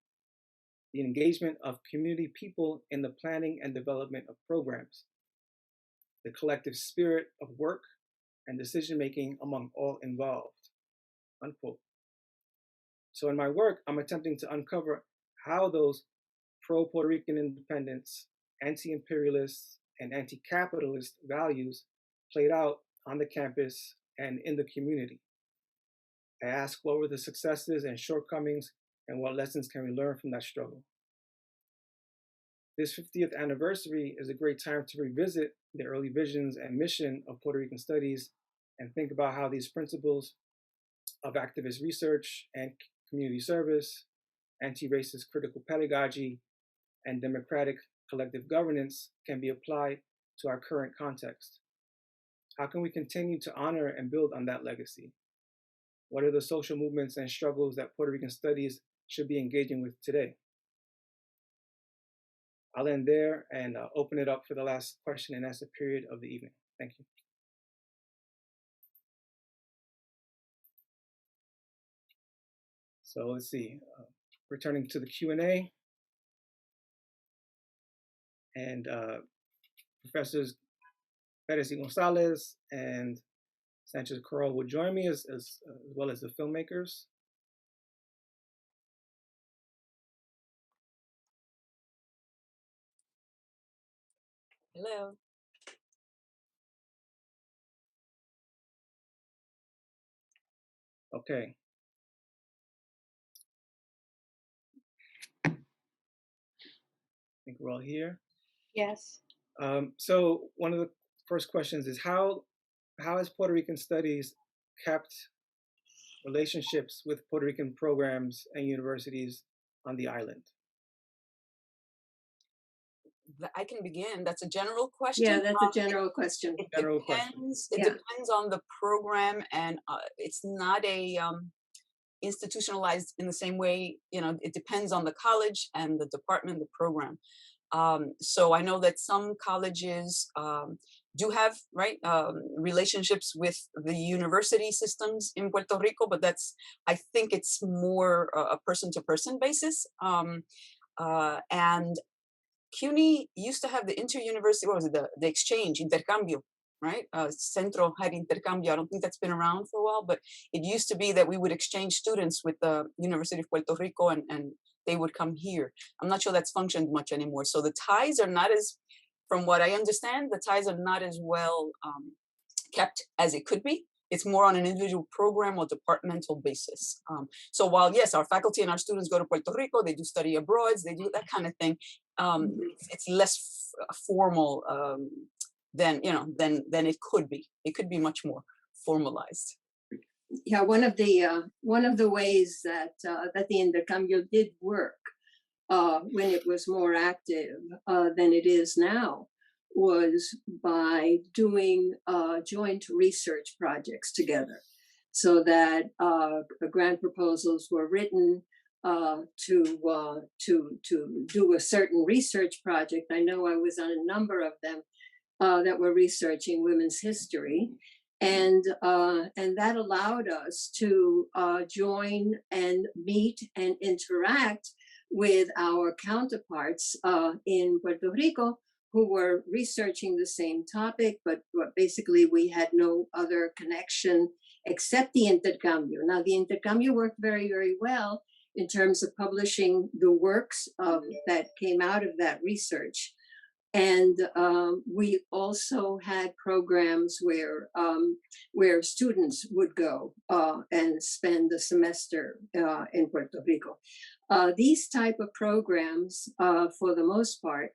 the engagement of community people in the planning and development of programs, the collective spirit of work and decision-making among all involved, unquote. So in my work, I'm attempting to uncover how those pro-Puerto Rican independence, anti-imperialist, and anti-capitalist values played out on the campus and in the community. I ask what were the successes and shortcomings and what lessons can we learn from that struggle. This 50th anniversary is a great time to revisit the early visions and mission of Puerto Rican studies and think about how these principles of activist research and community service, anti-racist critical pedagogy, and democratic collective governance can be applied to our current context. How can we continue to honor and build on that legacy? What are the social movements and struggles that Puerto Rican studies should be engaging with today? I'll end there and open it up for the last question and answer period of the evening. Thank you. So let's see, returning to the Q&A. And Professors Pérez y González and Sanchez-Korrol will join me as well as the filmmakers. Hello. Okay. I think we're all here. Yes. So one of the first questions is how has Puerto Rican studies kept relationships with Puerto Rican programs and universities on the island? I can begin. That's a general question. Yeah, that's a general question. It General depends. question. It depends on the program, and it's not a institutionalized in the same way. You know, it depends on the college and the department, the program. So I know that some colleges do have relationships with the university systems in Puerto Rico, but I think it's more a person-to-person basis. And CUNY used to have the inter-university, what was it, the exchange, intercambio, right? Centro had intercambio. I don't think that's been around for a while, but it used to be that we would exchange students with the University of Puerto Rico and they would come here. I'm not sure that's functioned much anymore. So the ties are not as, from what I understand, the ties are not as well kept as it could be. It's more on an individual program or departmental basis. So while, yes, our faculty and our students go to Puerto Rico, they do study abroad, they do that kind of thing, it's less formal then then it could be. It could be much more formalized. Yeah, one of the ways that that the intercambio did work when it was more active than it is now was by doing joint research projects together, so that grant proposals were written to do a certain research project. I know I was on a number of them that were researching women's history, and that allowed us to join and meet and interact with our counterparts in Puerto Rico who were researching the same topic, but basically we had no other connection except the intercambio. Now, the intercambio worked very, very well in terms of publishing the works that came out of that research. And we also had programs where students would go and spend the semester in Puerto Rico. These type of programs, for the most part,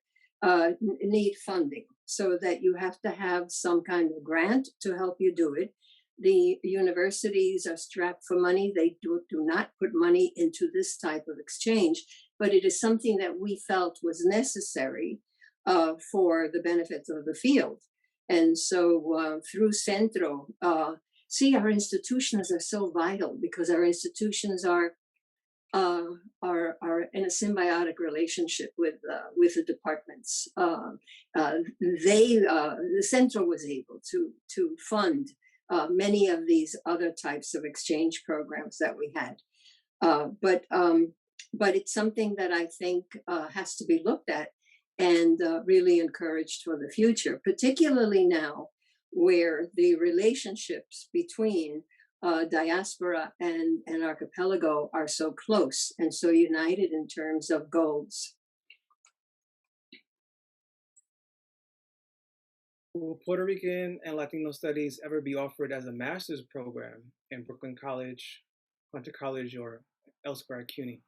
need funding, so that you have to have some kind of grant to help you do it. The universities are strapped for money. They do not put money into this type of exchange, but it is something that we felt was necessary for the benefits of the field. And so through Centro, our institutions are so vital, because our institutions are in a symbiotic relationship with the departments. The Centro was able to fund many of these other types of exchange programs that we had. But it's something that I think has to be looked at and really encouraged for the future, particularly now where the relationships between diaspora and archipelago are so close and so united in terms of goals. Will Puerto Rican and Latino Studies ever be offered as a master's program in Brooklyn College, Hunter College, or elsewhere at CUNY?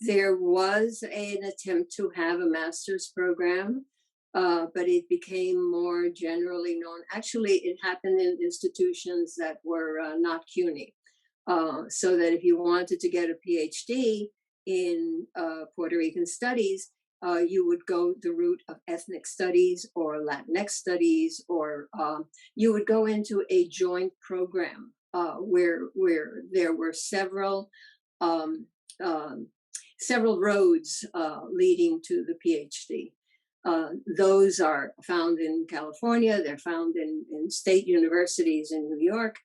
There was an attempt to have a master's program, but it became more generally known. Actually, it happened in institutions that were not CUNY. So that if you wanted to get a PhD in Puerto Rican studies, you would go the route of ethnic studies or Latinx studies, or you would go into a joint program where there were several roads leading to the PhD. Those are found in California. They're found in state universities in New York.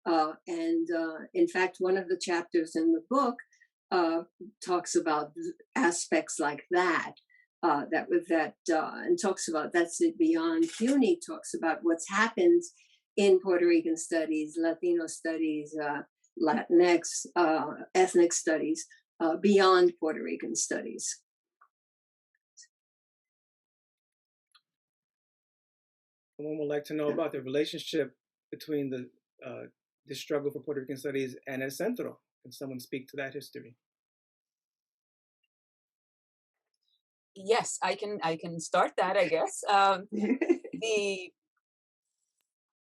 And in fact, one of the chapters in the book talks about aspects like that, and talks about, that's it beyond CUNY, talks about what's happened in Puerto Rican studies, Latino studies, Latinx, ethnic studies, beyond Puerto Rican studies. Someone would like to know about the relationship between the struggle for Puerto Rican studies and El Centro. Can someone speak to that history? Yes, I can start that, I guess. The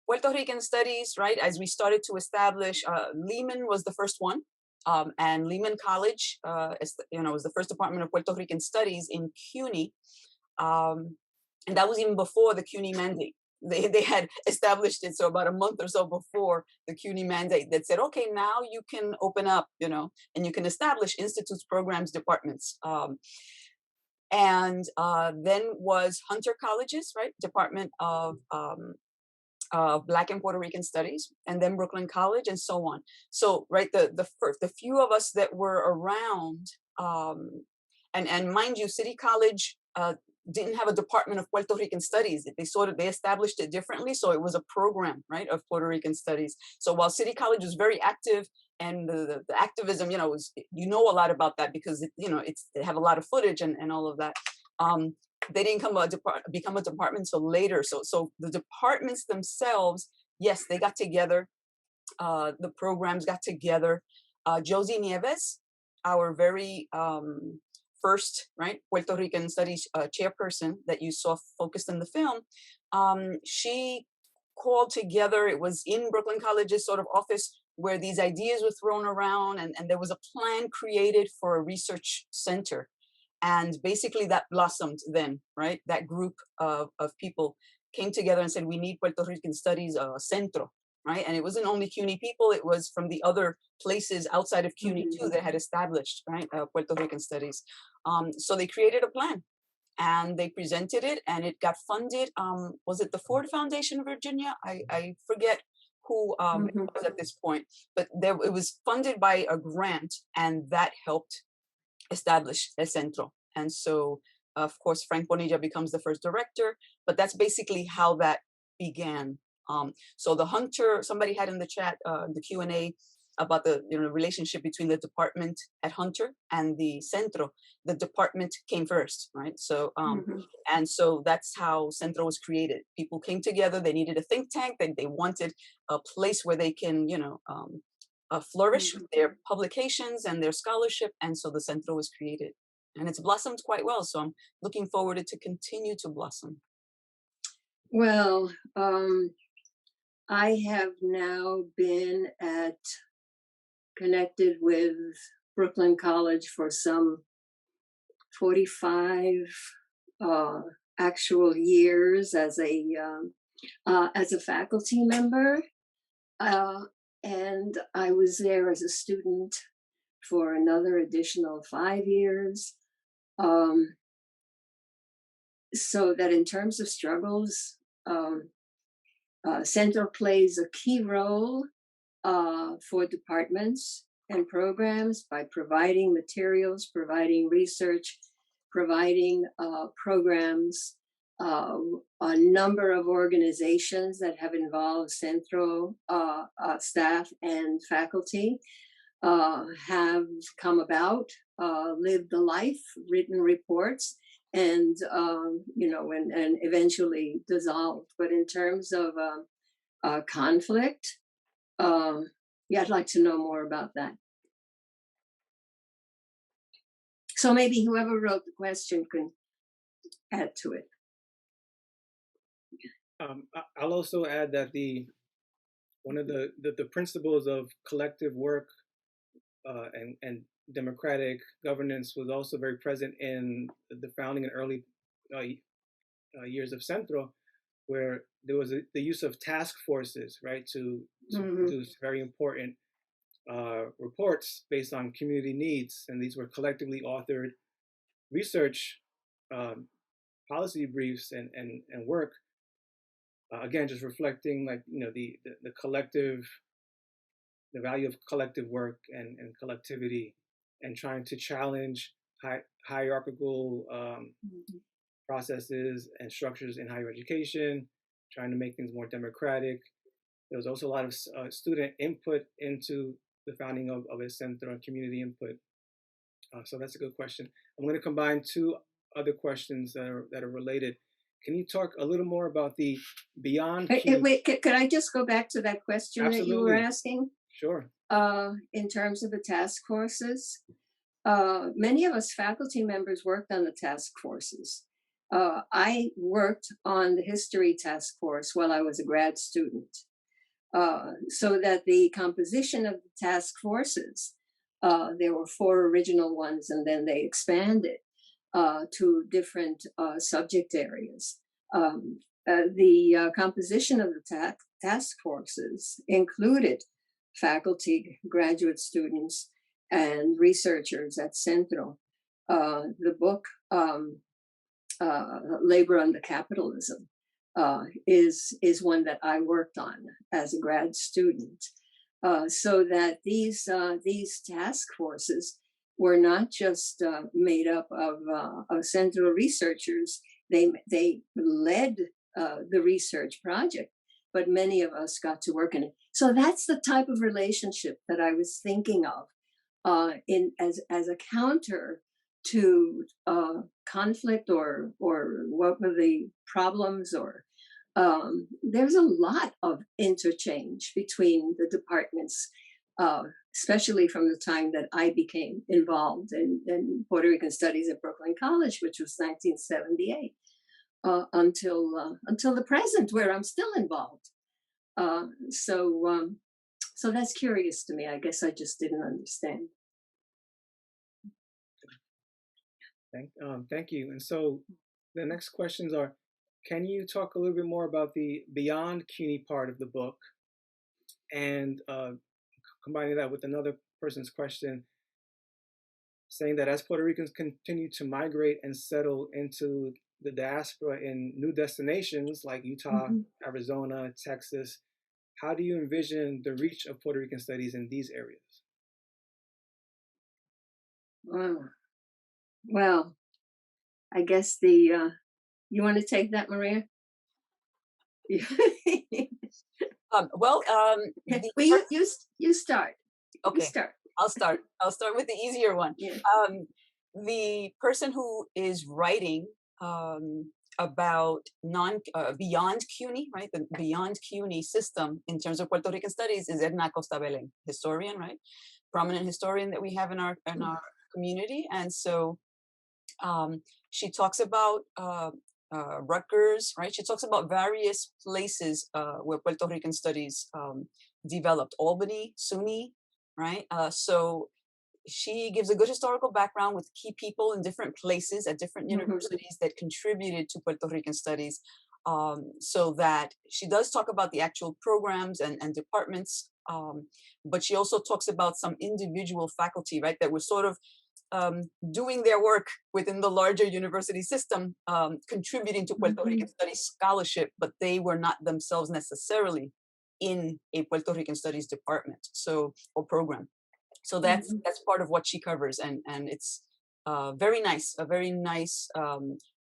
Puerto Rican studies, right, as we started to establish, Lehman was the first one. And Lehman College, was the first department of Puerto Rican studies in CUNY. And that was even before the CUNY mandate. They had established it, so about a month or so before the CUNY mandate that said, okay, now you can open up, and you can establish institutes, programs, departments. And then was Hunter College's, right, Department of Black and Puerto Rican Studies, and then Brooklyn College, and so on. So, right, the few of us that were around, and mind you, City College didn't have a Department of Puerto Rican Studies. They established it differently, so it was a program, right, of Puerto Rican Studies. So while City College was very active, and the activism, was, a lot about that because they have a lot of footage and all of that. They didn't become a department until later. So the departments themselves, yes, they got together. The programs got together. Josie Nieves, our very first, right, Puerto Rican Studies chairperson that you saw focused in the film, she called together, it was in Brooklyn College's sort of office where these ideas were thrown around, and there was a plan created for a research center. And basically that blossomed then, right? That group of people came together and said, we need Puerto Rican Studies Centro, right? And it wasn't only CUNY people, it was from the other places outside of CUNY too that had established, right, Puerto Rican Studies. So they created a plan and they presented it, and it got funded. Was it the Ford Foundation, Virginia? I forget who it was at this point, but it was funded by a grant, and that helped establish El Centro. And so, of course, Frank Bonilla becomes the first director, but that's basically how that began. So the Hunter, somebody had in the chat, the Q&A about the relationship between the department at Hunter and the Centro. The department came first, right? So, and so that's how Centro was created. People came together, they needed a think tank, they wanted a place where they can, flourish with their publications and their scholarship, and so the Centro was created, and it's blossomed quite well. So I'm looking forward to continue to blossom. Well, I have now been connected with Brooklyn College for some 45 actual years as a faculty member. And I was there as a student for another additional 5 years. So that in terms of struggles, Centro plays a key role for departments and programs by providing materials, providing research, providing programs. A number of organizations that have involved Centro staff and faculty have come about, lived the life, written reports, and and eventually dissolved. But in terms of conflict, yeah, I'd like to know more about that. So maybe whoever wrote the question can add to it. I'll also add that one of the principles of collective work and democratic governance was also very present in the founding and early years of Centro, where there was the use of task forces, right, to produce very important reports based on community needs, and these were collectively authored research policy briefs and work. Again, just reflecting the collective, the value of collective work and collectivity, and trying to challenge hierarchical processes and structures in higher education, trying to make things more democratic. There was also a lot of student input into the founding of El Centro and community input. So that's a good question. I'm going to combine two other questions that are related. Can you talk a little more about the beyond? Wait, could I just go back to that question that you were asking? Sure. In terms of the task forces, many of us faculty members worked on the task forces. I worked on the history task force while I was a grad student, so that the composition of the task forces, there were 4 original ones, and then they expanded to different subject areas. The composition of the task forces included faculty, graduate students, and researchers at Centro. The book, Labor Under Capitalism, is one that I worked on as a grad student. So that these task forces were not just made up of Centro researchers. They led the research project, but many of us got to work in it. So that's the type of relationship that I was thinking of as a counter to conflict or what were the problems, or there's a lot of interchange between the departments especially from the time that I became involved in Puerto Rican Studies at Brooklyn College, which was 1978, until the present, where I'm still involved. So that's curious to me. I guess I just didn't understand. Thank you. And so the next questions are, can you talk a little bit more about the beyond CUNY part of the book, and combining that with another person's question, saying that as Puerto Ricans continue to migrate and settle into the diaspora in new destinations like Utah, Arizona, Texas, how do you envision the reach of Puerto Rican studies in these areas? Well, I guess you want to take that, Maria? Well, you start. Okay, you start. I'll start with the easier one. Yeah. The person who is writing about beyond CUNY, right? The beyond CUNY system in terms of Puerto Rican studies is Edna Acosta Belén, historian, right? Prominent historian that we have in our community, and so she talks about Rutgers, right? She talks about various places where Puerto Rican studies developed. Albany, SUNY, right? So she gives a good historical background with key people in different places at different universities that contributed to Puerto Rican studies. So that she does talk about the actual programs and departments, but she also talks about some individual faculty, right, that were sort of doing their work within the larger university system, contributing to Puerto Rican Studies scholarship, but they were not themselves necessarily in a Puerto Rican Studies department, or program. So that's part of what she covers, and it's very nice, a very nice,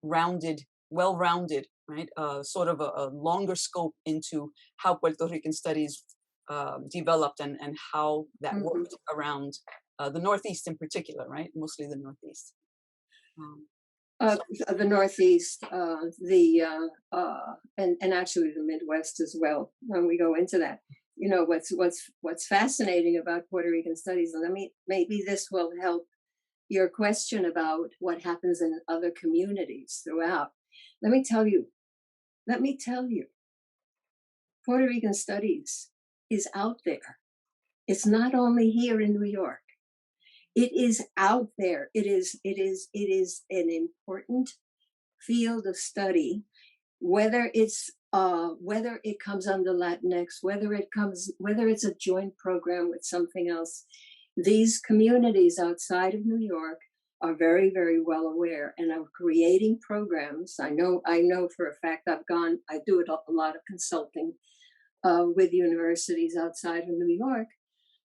rounded, well-rounded, right? Sort of a longer scope into how Puerto Rican Studies developed and how that worked around the Northeast in particular, right? Mostly the Northeast. The Northeast, and actually the Midwest as well. When we go into that, you know, what's fascinating about Puerto Rican studies, and maybe this will help your question about what happens in other communities throughout. Let me tell you, Puerto Rican studies is out there. It's not only here in New York. It is out there. It is an important field of study, whether it comes under Latinx, whether it's a joint program with something else. These communities outside of New York are very, very well aware and are creating programs. I know for a fact I do a lot of consulting with universities outside of New York,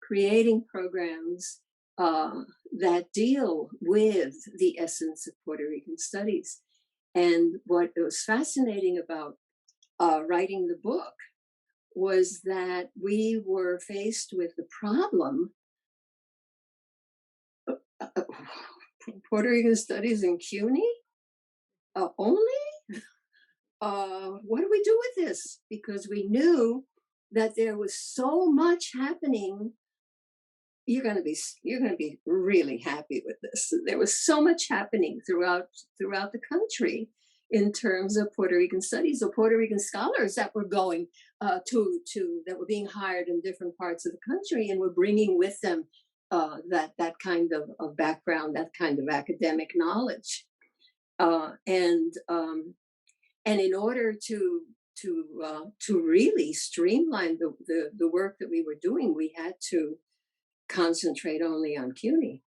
creating programs that deal with the essence of Puerto Rican studies. And what was fascinating about writing the book was that we were faced with the problem Puerto Rican studies in CUNY only? What do we do with this? Because we knew that there was so much happening. You're going to be really happy with this. There was so much happening throughout the country in terms of Puerto Rican studies, or Puerto Rican scholars that were going that were being hired in different parts of the country and were bringing with them that kind of background, that kind of academic knowledge, and in order to really streamline the work that we were doing, we had to concentrate only on CUNY.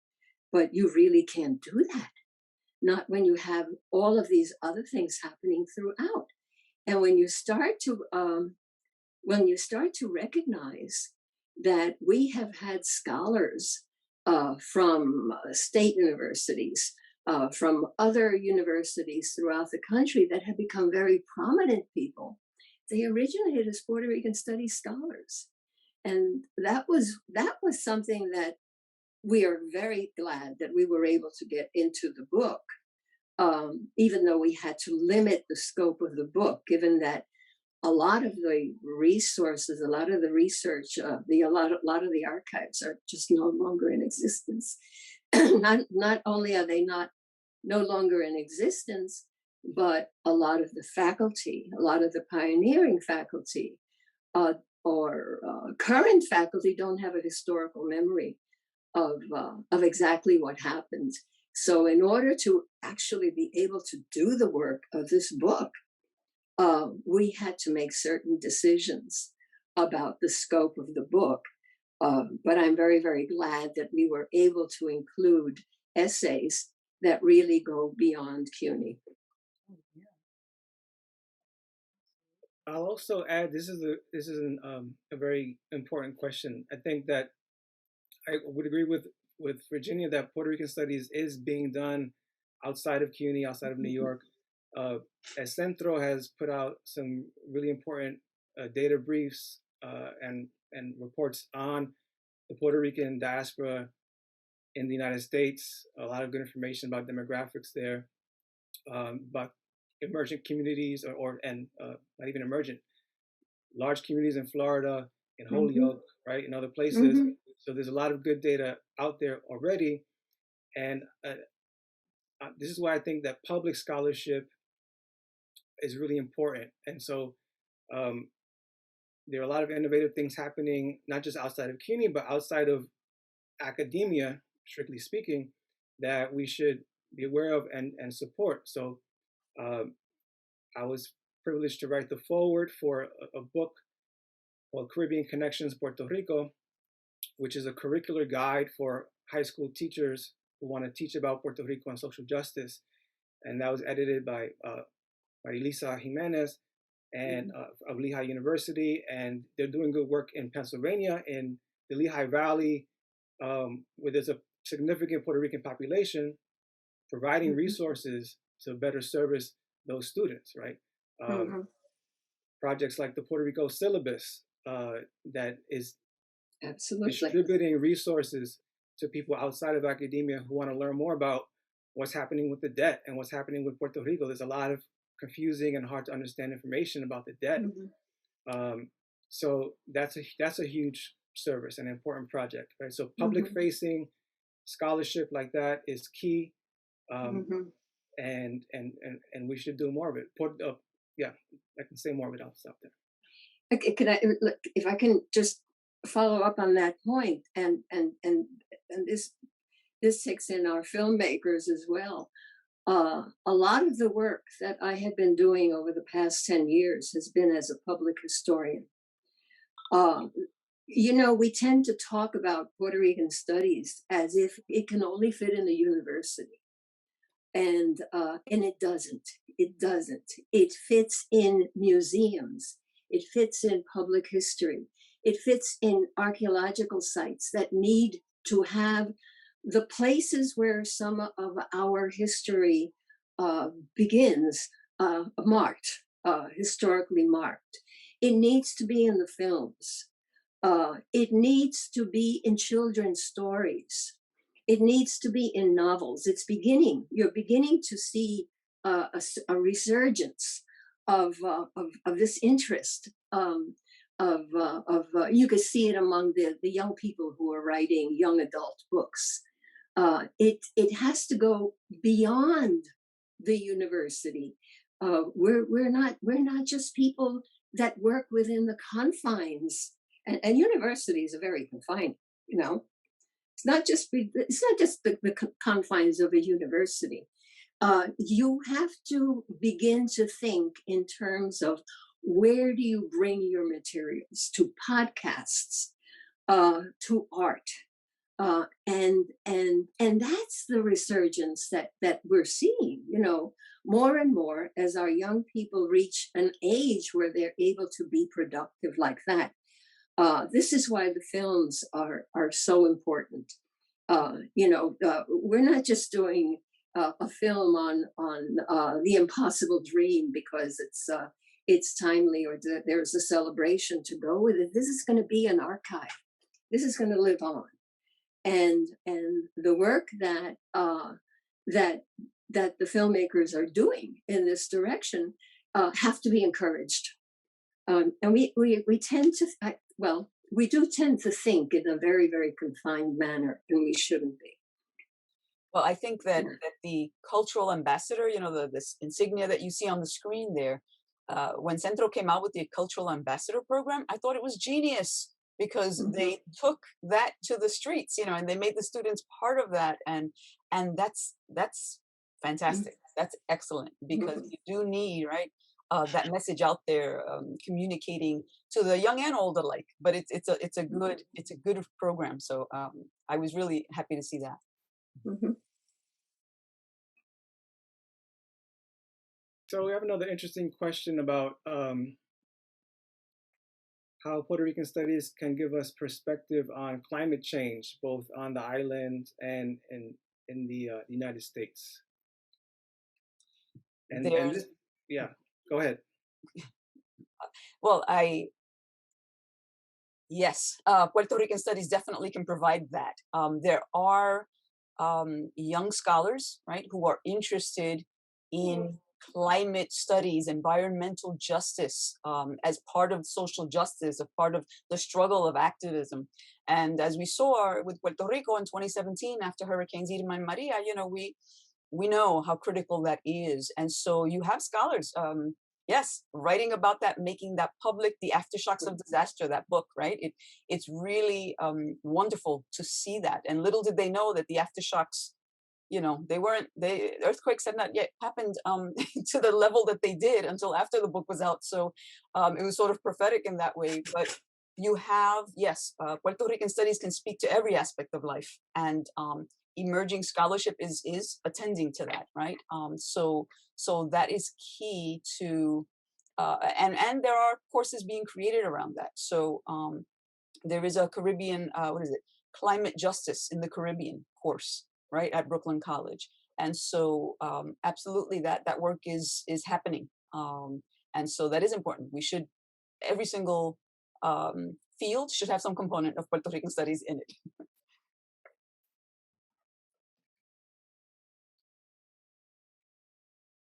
But you really can't do that, not when you have all of these other things happening throughout. And when you start to recognize that we have had scholars from state universities, from other universities throughout the country that have become very prominent people, they originated as Puerto Rican Studies scholars. And that was something that we are very glad that we were able to get into the book, even though we had to limit the scope of the book, given that a lot of the resources, a lot of the research, a lot of the archives are just no longer in existence. Not only are they no longer in existence, but a lot of the faculty, a lot of the pioneering faculty, or current faculty don't have a historical memory of exactly what happened. So in order to actually be able to do the work of this book, we had to make certain decisions about the scope of the book. But I'm very, very glad that we were able to include essays that really go beyond CUNY. I'll also add, this is a very important question. I think that I would agree with Virginia that Puerto Rican Studies is being done outside of CUNY, outside of New York. Centro has put out some really important data briefs and reports on the Puerto Rican diaspora in the United States. A lot of good information about demographics there, about emergent communities, not even emergent, large communities in Florida, in Holyoke, right, and other places. So there's a lot of good data out there already, and this is why I think that public scholarship is really important. And so there are a lot of innovative things happening, not just outside of CUNY, but outside of academia, strictly speaking, that we should be aware of and support. So I was privileged to write the foreword for a book called Caribbean Connections, Puerto Rico, which is a curricular guide for high school teachers who want to teach about Puerto Rico and social justice. And that was edited by Marilisa Jimenez and of Lehigh University. And they're doing good work in Pennsylvania, in the Lehigh Valley, where there's a significant Puerto Rican population, providing resources to better service those students, right? Projects like the Puerto Rico syllabus that is distributing resources to people outside of academia who want to learn more about what's happening with the debt and what's happening with Puerto Rico. There's a lot of confusing and hard to understand information about the debt. So that's a huge service, an important project, right? So public facing scholarship like that is key. And we should do more of it. Yeah, I can say more of it. I'll stop there. Okay, if I can just follow up on that point, and this takes in our filmmakers as well. A lot of the work that I have been doing over the past 10 years has been as a public historian. We tend to talk about Puerto Rican studies as if it can only fit in the university. And it doesn't. It doesn't. It fits in museums. It fits in public history. It fits in archaeological sites that need to have the places where some of our history begins marked, historically marked. It needs to be in the films. It needs to be in children's stories. It needs to be in novels. You're beginning to see a resurgence of this interest. You could see it among the young people who are writing young adult books. It has to go beyond the university. We're not just people that work within the confines, and universities are very confined. It's not just the confines of a university. You have to begin to think in terms of where do you bring your materials, to podcasts, to art, and that's the resurgence that we're seeing. More and more as our young people reach an age where they're able to be productive like that. This is why the films are so important. We're not just doing a film on the impossible dream because it's timely or there's a celebration to go with it. This is going to be an archive. This is going to live on, and the work that the filmmakers are doing in this direction have to be encouraged. And we tend to, well, we do tend to think in a very, very confined manner, and we shouldn't be. Well, I think that the cultural ambassador, this insignia that you see on the screen there, when Centro came out with the cultural ambassador program, I thought it was genius because they took that to the streets, and they made the students part of that, and that's fantastic. That's excellent because you do need, right, that message out there, communicating to the young and old alike. But it's a good program. So I was really happy to see that. So we have another interesting question about how Puerto Rican studies can give us perspective on climate change, both on the island and in the United States. And this, yeah, go ahead. Well, yes, Puerto Rican studies definitely can provide that. There are young scholars, right, who are interested in climate studies, environmental justice, as part of social justice, a part of the struggle of activism. And as we saw with Puerto Rico in 2017, after Hurricanes Irma and Maria, we know how critical that is. And so you have scholars, yes, writing about that, making that public, the aftershocks of disaster, that book, right? It's really wonderful to see that. And little did they know that the aftershocks, earthquakes had not yet happened to the level that they did until after the book was out. So it was sort of prophetic in that way. But you have, yes, Puerto Rican studies can speak to every aspect of life, and emerging scholarship is attending to that, right? So that is key to, and there are courses being created around that. So there is a Caribbean, climate justice in the Caribbean course, right, at Brooklyn College. And so absolutely that work is happening. And so that is important. Every single field should have some component of Puerto Rican studies in it.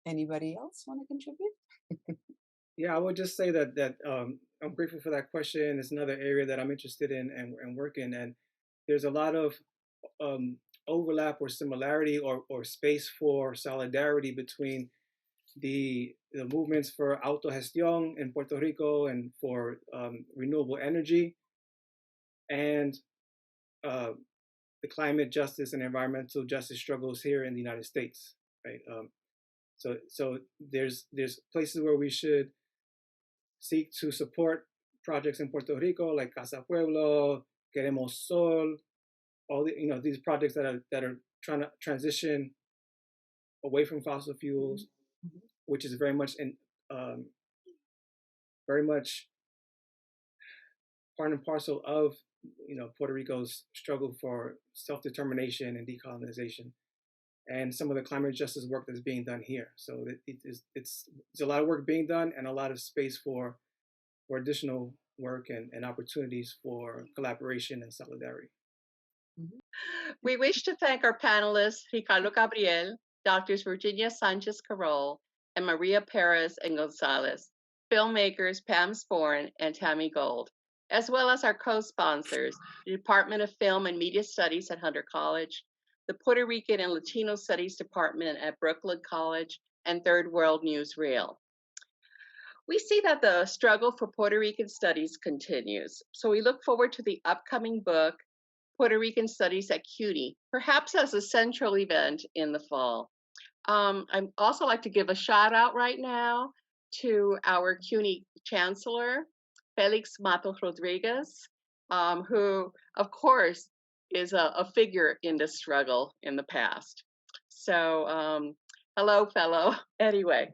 Anybody else want to contribute? Yeah, I would just say that I'm grateful for that question. It's another area that I'm interested in and work in. And there's a lot of overlap or similarity or space for solidarity between the movements for autogestión in Puerto Rico and for renewable energy and the climate justice and environmental justice struggles here in the United States, right? So there's places where we should seek to support projects in Puerto Rico like Casa Pueblo, Queremos Sol, all these projects that are trying to transition away from fossil fuels, which is very much part and parcel of Puerto Rico's struggle for self-determination and decolonization, and some of the climate justice work that's being done here. So it's a lot of work being done and a lot of space for additional work and opportunities for collaboration and solidarity. We wish to thank our panelists, Ricardo Gabriel, Doctors Virginia Sanchez-Korrol, and Maria Pérez and González, filmmakers Pam Sporn and Tami Gold, as well as our co-sponsors, the Department of Film and Media Studies at Hunter College, the Puerto Rican and Latino Studies Department at Brooklyn College, and Third World Newsreel. We see that the struggle for Puerto Rican studies continues, so we look forward to the upcoming book, Puerto Rican Studies at CUNY, perhaps as a central event in the fall. I'd also like to give a shout out right now to our CUNY Chancellor, Felix Matos Rodriguez, who, of course, is a figure in this struggle in the past. So, hello, fellow. Anyway,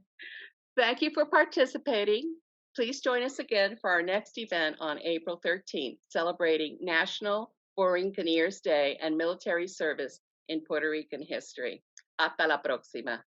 thank you for participating. Please join us again for our next event on April 13th, celebrating National Borinqueneers Day and military service in Puerto Rican history. Hasta la próxima.